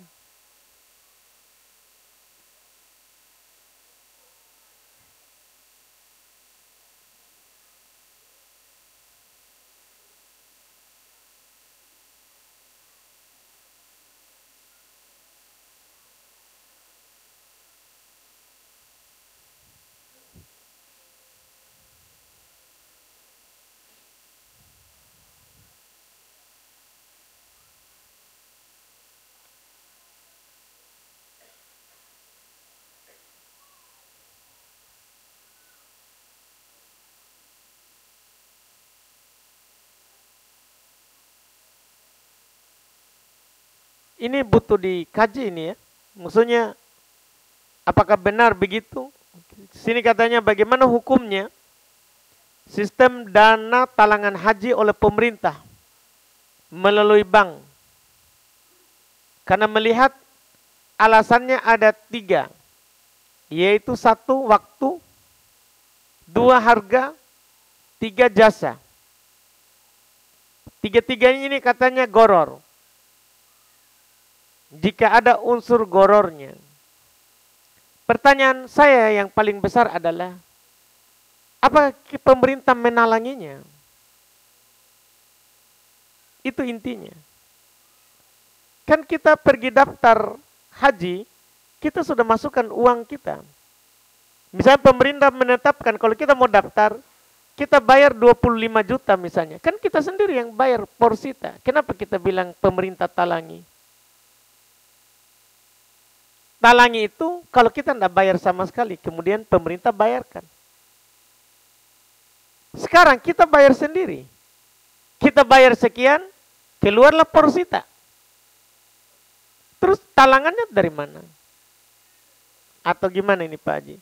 Ini butuh dikaji ini ya. Maksudnya apakah benar begitu? Sini katanya bagaimana hukumnya sistem dana talangan haji oleh pemerintah melalui bank. Karena melihat alasannya ada 3. Yaitu 1 waktu, 2 harga, 3 jasa. 3-tiganya ini katanya goror. Jika ada unsur gorornya. Pertanyaan saya yang paling besar adalah, apa pemerintah menalanginya? Itu intinya. Kan kita pergi daftar haji, kita sudah masukkan uang kita. Misalnya pemerintah menetapkan kalau kita mau daftar, kita bayar 25 juta misalnya. Kan kita sendiri yang bayar porsita. Kenapa kita bilang pemerintah talangi? Talangi itu kalau kita tidak bayar sama sekali, kemudian pemerintah bayarkan. Sekarang kita bayar sendiri. Kita bayar sekian, keluarlah porsita. Terus talangannya dari mana? Atau gimana ini Pak Haji?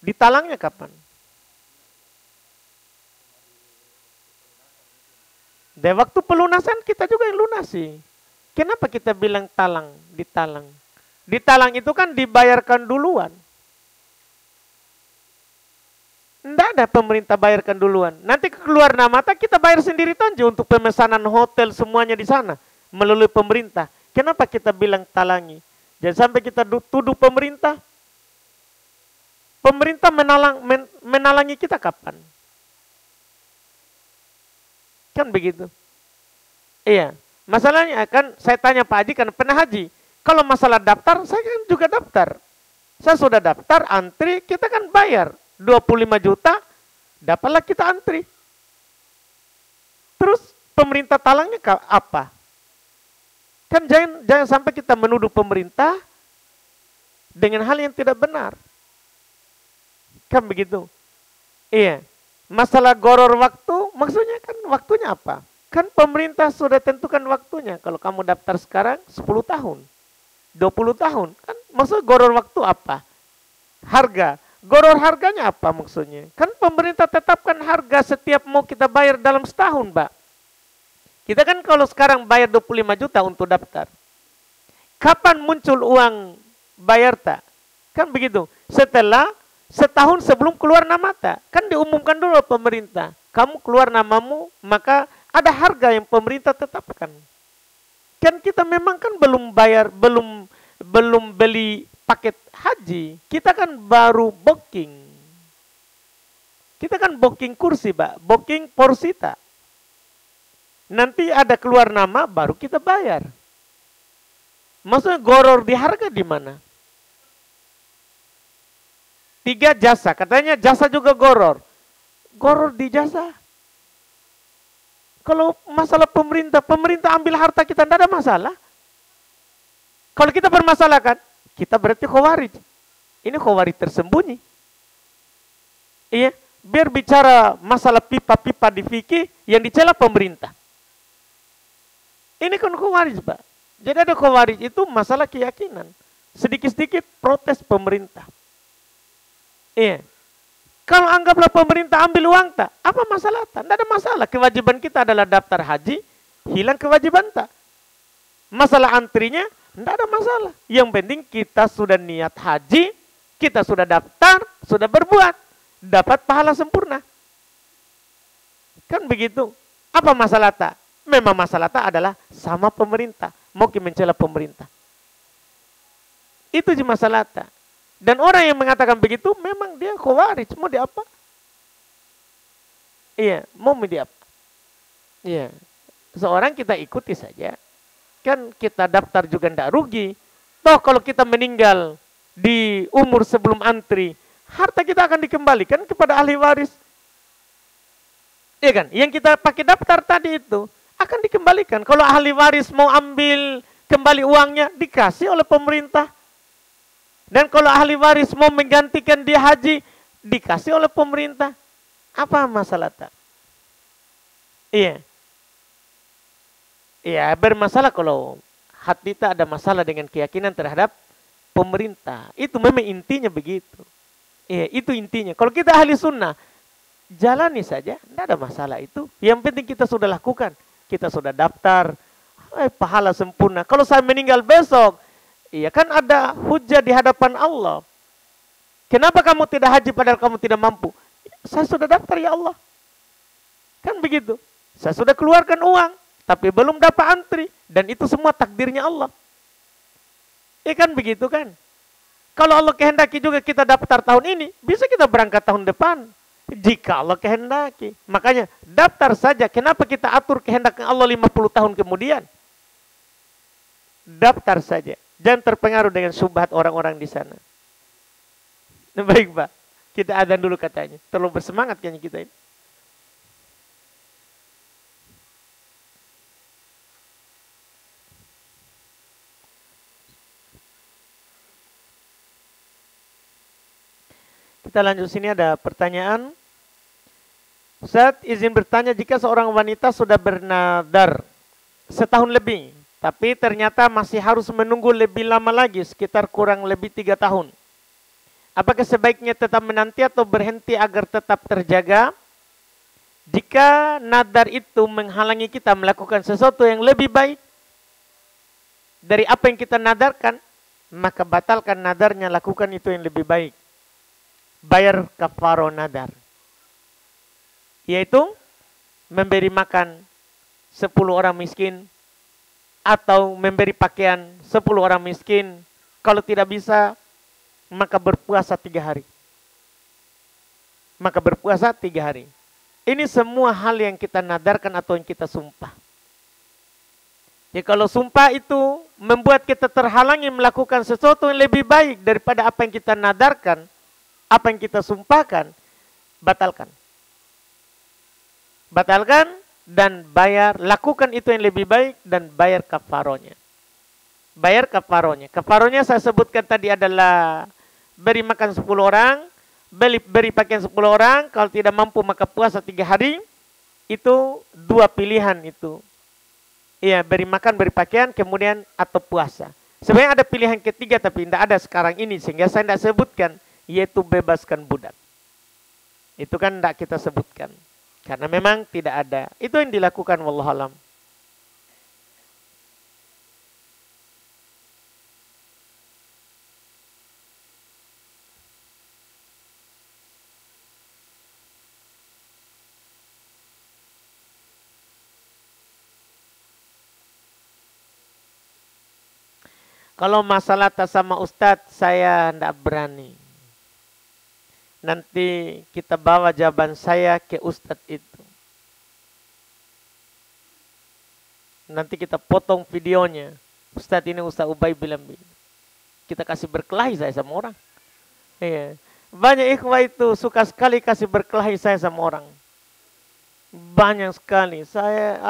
Ditalangnya kapan? Dan waktu pelunasan kita juga yang lunasi. Kenapa kita bilang talang, ditalang? Ditalang itu kan dibayarkan duluan. Tidak ada pemerintah bayarkan duluan. Nanti keluar nama kita bayar sendiri saja untuk pemesanan hotel semuanya di sana melalui pemerintah. Kenapa kita bilang talangi? Jangan sampai kita tuduh pemerintah. Pemerintah menalangi kita kapan? Kan begitu. Iya. Masalahnya kan saya tanya Pak Haji kan pernah haji. Kalau masalah daftar, saya kan juga daftar. Saya sudah daftar, antri, kita kan bayar 25 juta, dapatlah kita antri. Terus pemerintah talangnya apa? Kan jangan sampai kita menuduh pemerintah dengan hal yang tidak benar. Kan begitu. Iya. Masalah goror waktu, maksudnya kan waktunya apa? Kan pemerintah sudah tentukan waktunya. Kalau kamu daftar sekarang 10 tahun, 20 tahun. Kan maksudnya goror waktu apa? Harga. Goror harganya apa maksudnya? Kan pemerintah tetapkan harga setiap mau kita bayar dalam setahun, Pak. Kita kan kalau sekarang bayar 25 juta untuk daftar. Kapan muncul uang bayar tak? Kan begitu. Setelah setahun sebelum keluar nama tak. Kan diumumkan dulu pemerintah. Kamu keluar namamu, maka Ada harga yang pemerintah tetapkan. Kan kita memang kan belum bayar, belum beli paket haji. Kita kan baru booking. Kita kan booking kursi, Pak. Booking porsita. Nanti ada keluar nama, baru kita bayar. Maksudnya goror di harga di mana? 3 jasa. Katanya jasa juga goror. Goror di jasa. Kalau masalah pemerintah ambil harta kita, tidak ada masalah. Kalau kita bermasalahkan, kita berarti khawarij. Ini khawarij tersembunyi. Iya, biar bicara masalah pipa-pipa di fikih yang dicela pemerintah. Ini kan khawarij, Pak. Jadi ada khawarij itu masalah keyakinan. Sedikit-sedikit protes pemerintah. Iya. Kalau anggaplah pemerintah ambil uang tak, apa masalah tak? Tidak ada masalah. Kewajiban kita adalah daftar haji, hilang kewajiban tak. Masalah antrinya, tidak ada masalah. Yang penting kita sudah niat haji, kita sudah daftar, sudah berbuat, dapat pahala sempurna. Kan begitu. Apa masalah tak? Memang masalah tak adalah sama pemerintah. Mau mencela pemerintah. Itu cuma masalah tak. Dan orang yang mengatakan begitu, memang dia khawarij. Mau dia apa? Iya, mau dia apa? Iya. Seorang kita ikuti saja. Kan kita daftar juga tidak rugi. Toh kalau kita meninggal di umur sebelum antri, harta kita akan dikembalikan kepada ahli waris. Iya kan? Yang kita pakai daftar tadi itu akan dikembalikan. Kalau ahli waris mau ambil kembali uangnya, dikasih oleh pemerintah. Dan kalau ahli waris mau menggantikan dia haji, dikasih oleh pemerintah. Apa masalah tak? Iya. Iya, bermasalah kalau hati tak ada masalah dengan keyakinan terhadap pemerintah. Itu memang intinya begitu. Iya, itu intinya. Kalau kita ahli sunnah, jalani saja, tidak ada masalah itu. Yang penting kita sudah lakukan. Kita sudah daftar, pahala sempurna. Kalau saya meninggal besok, iya kan ada hujah di hadapan Allah. Kenapa kamu tidak haji padahal kamu tidak mampu? Saya sudah daftar ya Allah. Kan begitu. Saya sudah keluarkan uang, tapi belum dapat antri. Dan itu semua takdirnya Allah. Iya kan begitu kan. Kalau Allah kehendaki juga kita daftar tahun ini, bisa kita berangkat tahun depan. Jika Allah kehendaki. Makanya daftar saja. Kenapa kita atur kehendak Allah 50 tahun kemudian? Daftar saja. Jangan terpengaruh dengan syubhat orang-orang di sana. Nah, baik Pak, kita adzan dulu katanya. Terlalu bersemangat kayaknya kita ini. Kita lanjut sini ada pertanyaan. Ustaz, izin bertanya, jika seorang wanita sudah bernadar setahun lebih, tapi ternyata masih harus menunggu lebih lama lagi, sekitar kurang lebih 3 tahun. Apakah sebaiknya tetap menanti atau berhenti agar tetap terjaga? Jika nadar itu menghalangi kita melakukan sesuatu yang lebih baik dari apa yang kita nadarkan, maka batalkan nadarnya, lakukan itu yang lebih baik. Bayar kafaro nadar. Yaitu memberi makan 10 orang miskin, atau memberi pakaian 10 orang miskin. Kalau tidak bisa, maka berpuasa 3 hari. Maka berpuasa 3 hari. Ini semua hal yang kita nadarkan atau yang kita sumpah. Jadi kalau sumpah itu membuat kita terhalangi melakukan sesuatu yang lebih baik daripada apa yang kita nadarkan, apa yang kita sumpahkan, batalkan. Batalkan dan bayar, lakukan itu yang lebih baik dan bayar kafaronya. Bayar kafaronya. Kafaronya saya sebutkan tadi adalah beri makan 10 orang, beri pakaian 10 orang, kalau tidak mampu maka puasa 3 hari. Itu 2 pilihan itu. Iya, beri makan, beri pakaian, kemudian atau puasa. Sebenarnya ada pilihan ketiga tapi tidak ada sekarang ini sehingga saya tidak sebutkan, yaitu bebaskan budak. Itu kan tidak kita sebutkan. Karena memang tidak ada. Itu yang dilakukan wallahualam. Kalau masalah tas sama Ustadz, saya tidak berani. Nanti kita bawa jawaban saya ke Ustadz itu. Nanti kita potong videonya. Ustadz ini Ustadz Ubay bilang begini. Kita kasih berkelahi saya sama orang. Iya. Banyak ikhwah itu suka sekali kasih berkelahi saya sama orang. Banyak sekali. Saya,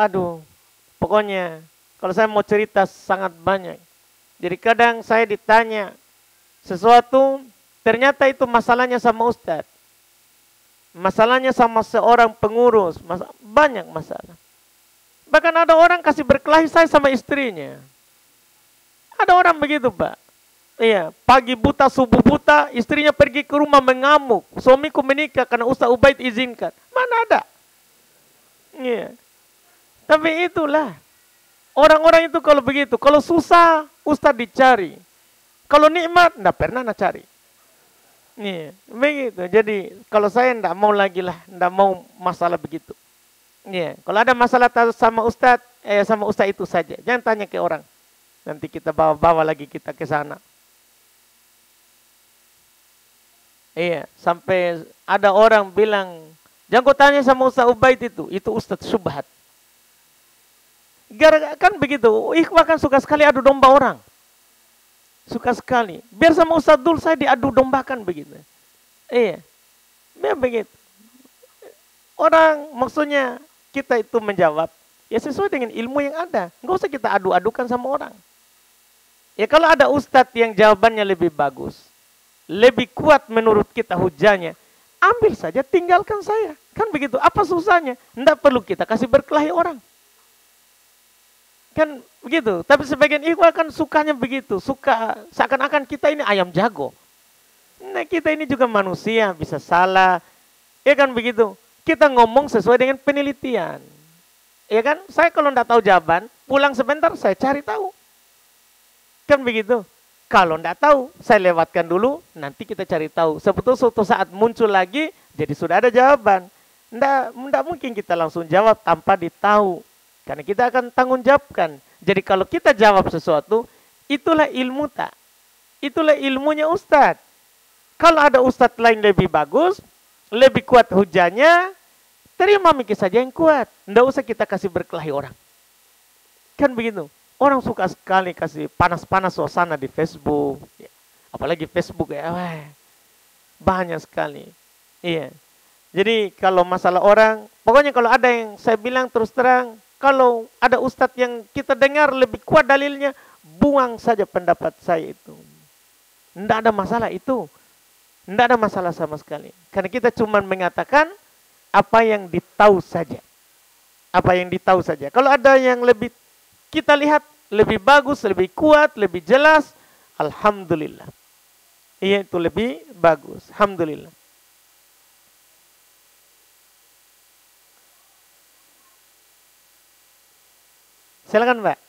pokoknya kalau saya mau cerita sangat banyak. Jadi kadang saya ditanya sesuatu, ternyata itu masalahnya sama Ustadz. Masalahnya sama seorang pengurus. Banyak masalah. Bahkan ada orang kasih berkelahi saya sama istrinya. Ada orang begitu, Pak. Iya, pagi buta, subuh buta, istrinya pergi ke rumah mengamuk. Suamiku menikah karena Ustadz Ubaid izinkan. Mana ada? Iya. Tapi itulah. Orang-orang itu kalau begitu, kalau susah, Ustadz dicari. Kalau nikmat, enggak pernah nak cari. Iya, begitu. Jadi, kalau saya enggak mau lagi lah, enggak mau masalah begitu. Iya, kalau ada masalah sama Ustadz itu saja. Jangan tanya ke orang. Nanti kita bawa lagi kita ke sana. Iya, sampai ada orang bilang, jangan kau tanya sama Ustadz Ubaid itu Ustadz Subhat. Kan begitu, ikhwah kan suka sekali adu domba orang. Suka sekali. Biar sama Ustadz Dul saya diadu dombakan begitu. Iya, biar begitu. Orang maksudnya kita itu menjawab, ya sesuai dengan ilmu yang ada. Nggak usah kita adu-adukan sama orang. Ya kalau ada Ustadz yang jawabannya lebih bagus, lebih kuat menurut kita hujahnya, ambil saja, tinggalkan saya. Kan begitu, apa susahnya? Tidak perlu kita kasih berkelahi orang. Kan begitu, tapi sebagian ikhwah kan sukanya begitu. Suka, seakan-akan kita ini ayam jago. Nah kita ini juga manusia, bisa salah. Ya kan begitu, kita ngomong sesuai dengan penelitian. Ya kan, saya kalau tidak tahu jawaban, pulang sebentar saya cari tahu. Kan begitu. Kalau tidak tahu, saya lewatkan dulu, nanti kita cari tahu. Sebetulnya suatu saat muncul lagi, jadi sudah ada jawaban. Tidak mungkin kita langsung jawab tanpa ditahu. Karena kita akan tanggung jawabkan. Jadi kalau kita jawab sesuatu, itulah ilmu tak. Itulah ilmunya Ustadz. Kalau ada Ustadz lain lebih bagus, lebih kuat hujahnya, terima mikir saja yang kuat. Tidak usah kita kasih berkelahi orang. Kan begitu. Orang suka sekali kasih panas-panas suasana di Facebook. Apalagi Facebook ya. Banyak sekali. Iya. Jadi kalau masalah orang, pokoknya kalau ada yang saya bilang terus terang, kalau ada ustadz yang kita dengar lebih kuat dalilnya, buang saja pendapat saya itu. Tidak ada masalah itu. Tidak ada masalah sama sekali. Karena kita cuma mengatakan apa yang ditahu saja. Apa yang ditahu saja. Kalau ada yang lebih kita lihat lebih bagus, lebih kuat, lebih jelas, alhamdulillah. Iya itu lebih bagus. Alhamdulillah. Silakan, Mbak.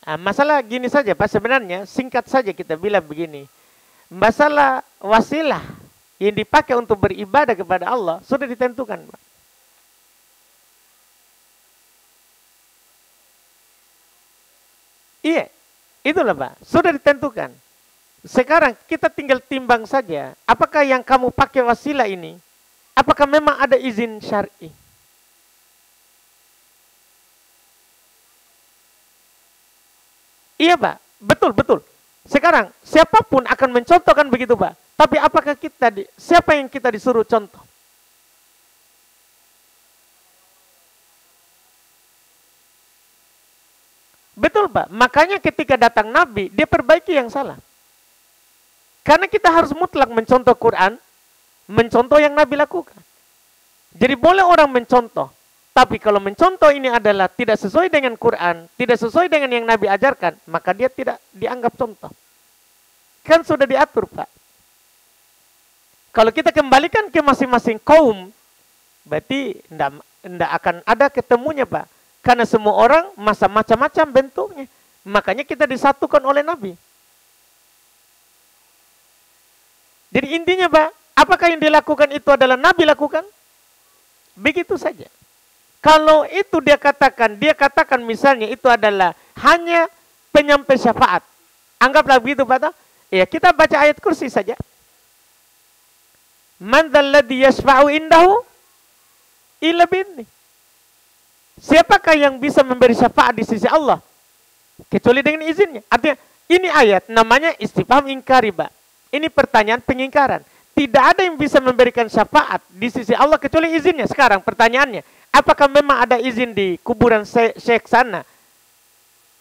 Masalah gini saja Pak, sebenarnya singkat saja kita bilang begini. Masalah wasilah yang dipakai untuk beribadah kepada Allah sudah ditentukan Pak. Iya, itulah Pak, sudah ditentukan. Sekarang kita tinggal timbang saja, apakah yang kamu pakai wasilah ini, apakah memang ada izin syar'i? Iya Pak, betul. Sekarang siapapun akan mencontohkan begitu Pak. Tapi apakah siapa yang kita disuruh contoh? Betul Pak, makanya ketika datang Nabi, dia perbaiki yang salah. Karena kita harus mutlak mencontoh Quran, mencontoh yang Nabi lakukan. Jadi boleh orang mencontoh. Tapi kalau mencontoh ini adalah tidak sesuai dengan Quran, tidak sesuai dengan yang Nabi ajarkan, maka dia tidak dianggap contoh. Kan sudah diatur, Pak. Kalau kita kembalikan ke masing-masing kaum, berarti tidak akan ada ketemunya, Pak. Karena semua orang macam-macam bentuknya. Makanya kita disatukan oleh Nabi. Jadi intinya, Pak, apakah yang dilakukan itu adalah Nabi lakukan? Begitu saja. Kalau itu dia katakan misalnya itu adalah hanya penyampai syafaat. Anggaplah begitu, Pak. Ya, kita baca ayat kursi saja. Man dzalladzi yashfa'u indahu illa bi'idznih. Siapakah yang bisa memberi syafaat di sisi Allah kecuali dengan izinnya? Artinya ini ayat namanya istifham ingkari, Pak. Ini pertanyaan pengingkaran. Tidak ada yang bisa memberikan syafaat di sisi Allah kecuali izinnya. Sekarang pertanyaannya, apakah memang ada izin di kuburan Syekh sana?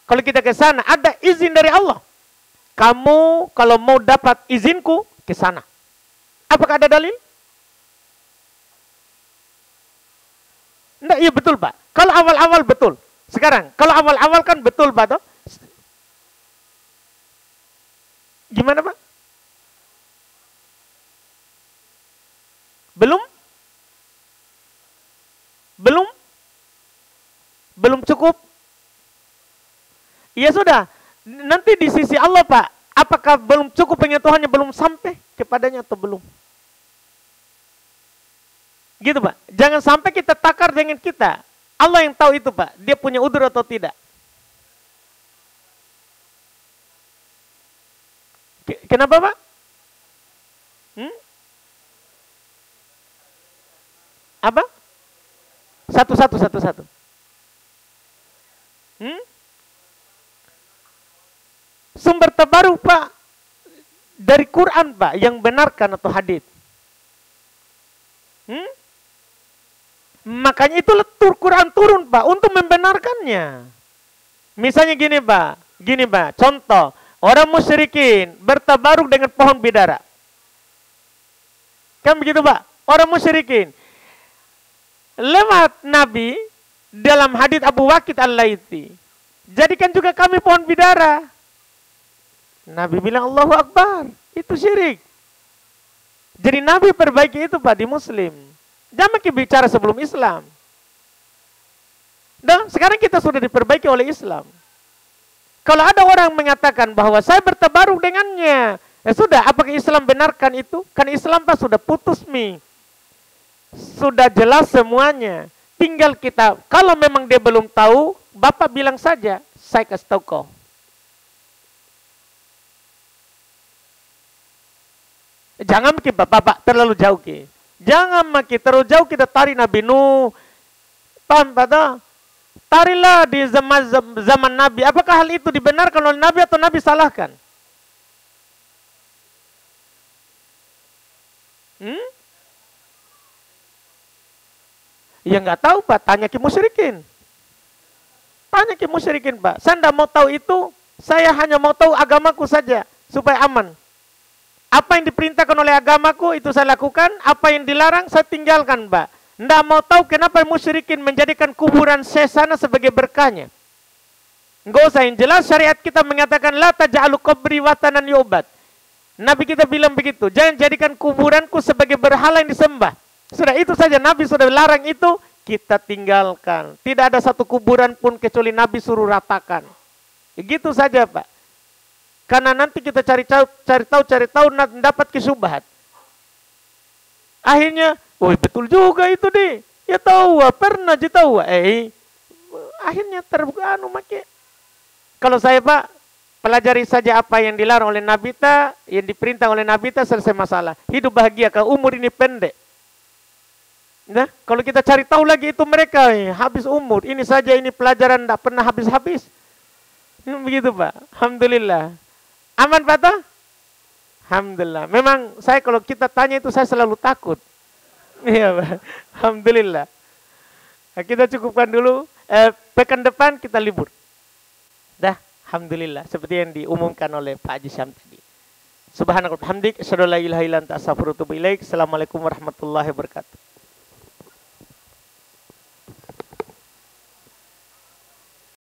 Kalau kita ke sana, ada izin dari Allah. Kamu kalau mau dapat izinku, ke sana. Apakah ada dalil? Enggak, iya betul, Pak. Kalau awal-awal betul. Sekarang, kalau awal-awal kan betul, Pak. Toh? Gimana, Pak? Belum? Belum cukup? Ya sudah. Nanti di sisi Allah, Pak. Apakah belum cukup pengetahuannya, belum sampai kepadanya atau belum? Gitu, Pak. Jangan sampai kita takar dengan kita. Allah yang tahu itu, Pak. Dia punya udzur atau tidak. Kenapa, Pak? Apa? Satu. Sumber terbaru, Pak, dari Quran, Pak, yang benarkan atau hadits. Makanya itu Quran turun, Pak, untuk membenarkannya. Misalnya gini, Pak, contoh, orang musyrikin bertabaruk dengan pohon bidara. Kan begitu, Pak? Orang musyrikin. Lewat Nabi dalam hadits Abu Waqid Al-Laitsi, jadikan juga kami pohon bidara. Nabi bilang Allahu Akbar, itu syirik. Jadi Nabi perbaiki itu, Pak, di Muslim. Jangan bicara sebelum Islam. Dan sekarang kita sudah diperbaiki oleh Islam. Kalau ada orang mengatakan bahwa saya bertabaruk dengannya, ya sudah, apakah Islam benarkan itu? Kan Islam, Pak, sudah putus mi. Sudah jelas semuanya. Tinggal kita, kalau memang dia belum tahu, Bapak bilang saja, saya kasih tahu kau. Jangan makin Bapak terlalu jauh ke. Jangan makin terlalu jauh kita tarik Nabi Nuh. Paham, Pak? Tarilah di zaman Nabi. Apakah hal itu dibenarkan oleh Nabi atau Nabi salahkan? Ya nggak tahu, Pak. Tanya ke musyrikin. Tanya ke musyrikin, Pak. Saya tidak mau tahu itu. Saya hanya mau tahu agamaku saja supaya aman. Apa yang diperintahkan oleh agamaku itu saya lakukan. Apa yang dilarang saya tinggalkan, Pak. Tidak mau tahu kenapa musyrikin menjadikan kuburan sana sebagai berkahnya. Nggak usah, yang jelas syariat kita mengatakan la taj'alu qabri watanan yu'bad. Nabi kita bilang begitu. Jangan jadikan kuburanku sebagai berhala yang disembah. Sudah itu saja, Nabi sudah larang itu, kita tinggalkan. Tidak ada satu kuburan pun kecuali Nabi suruh ratakan. Begitu saja, Pak. Karena nanti kita cari tahu, dapat kesubahat. Akhirnya, oh betul juga itu deh. Ya tahu, pernah tahu. Akhirnya make. Kalau saya, Pak, pelajari saja apa yang dilarang oleh Nabi ta, yang diperintah oleh Nabi ta, selesai masalah. Hidup bahagia, kalau umur ini pendek. Nah, kalau kita cari tahu lagi itu mereka habis umur. Ini saja, ini pelajaran tidak pernah habis-habis. Begitu, Pak. Alhamdulillah. Aman, Pak? Alhamdulillah. Memang saya kalau kita tanya itu saya selalu takut. Iya, Pak. Alhamdulillah. Nah, kita cukupkan dulu. Pekan depan kita libur. Dah, alhamdulillah. Seperti yang diumumkan oleh Pak Haji Syam tadi. Subhanakallahumma hamdik, asyhadu an la ilaha illa anta, astaghfiruka wa atubu ilaik. Assalamualaikum warahmatullahi wabarakatuh.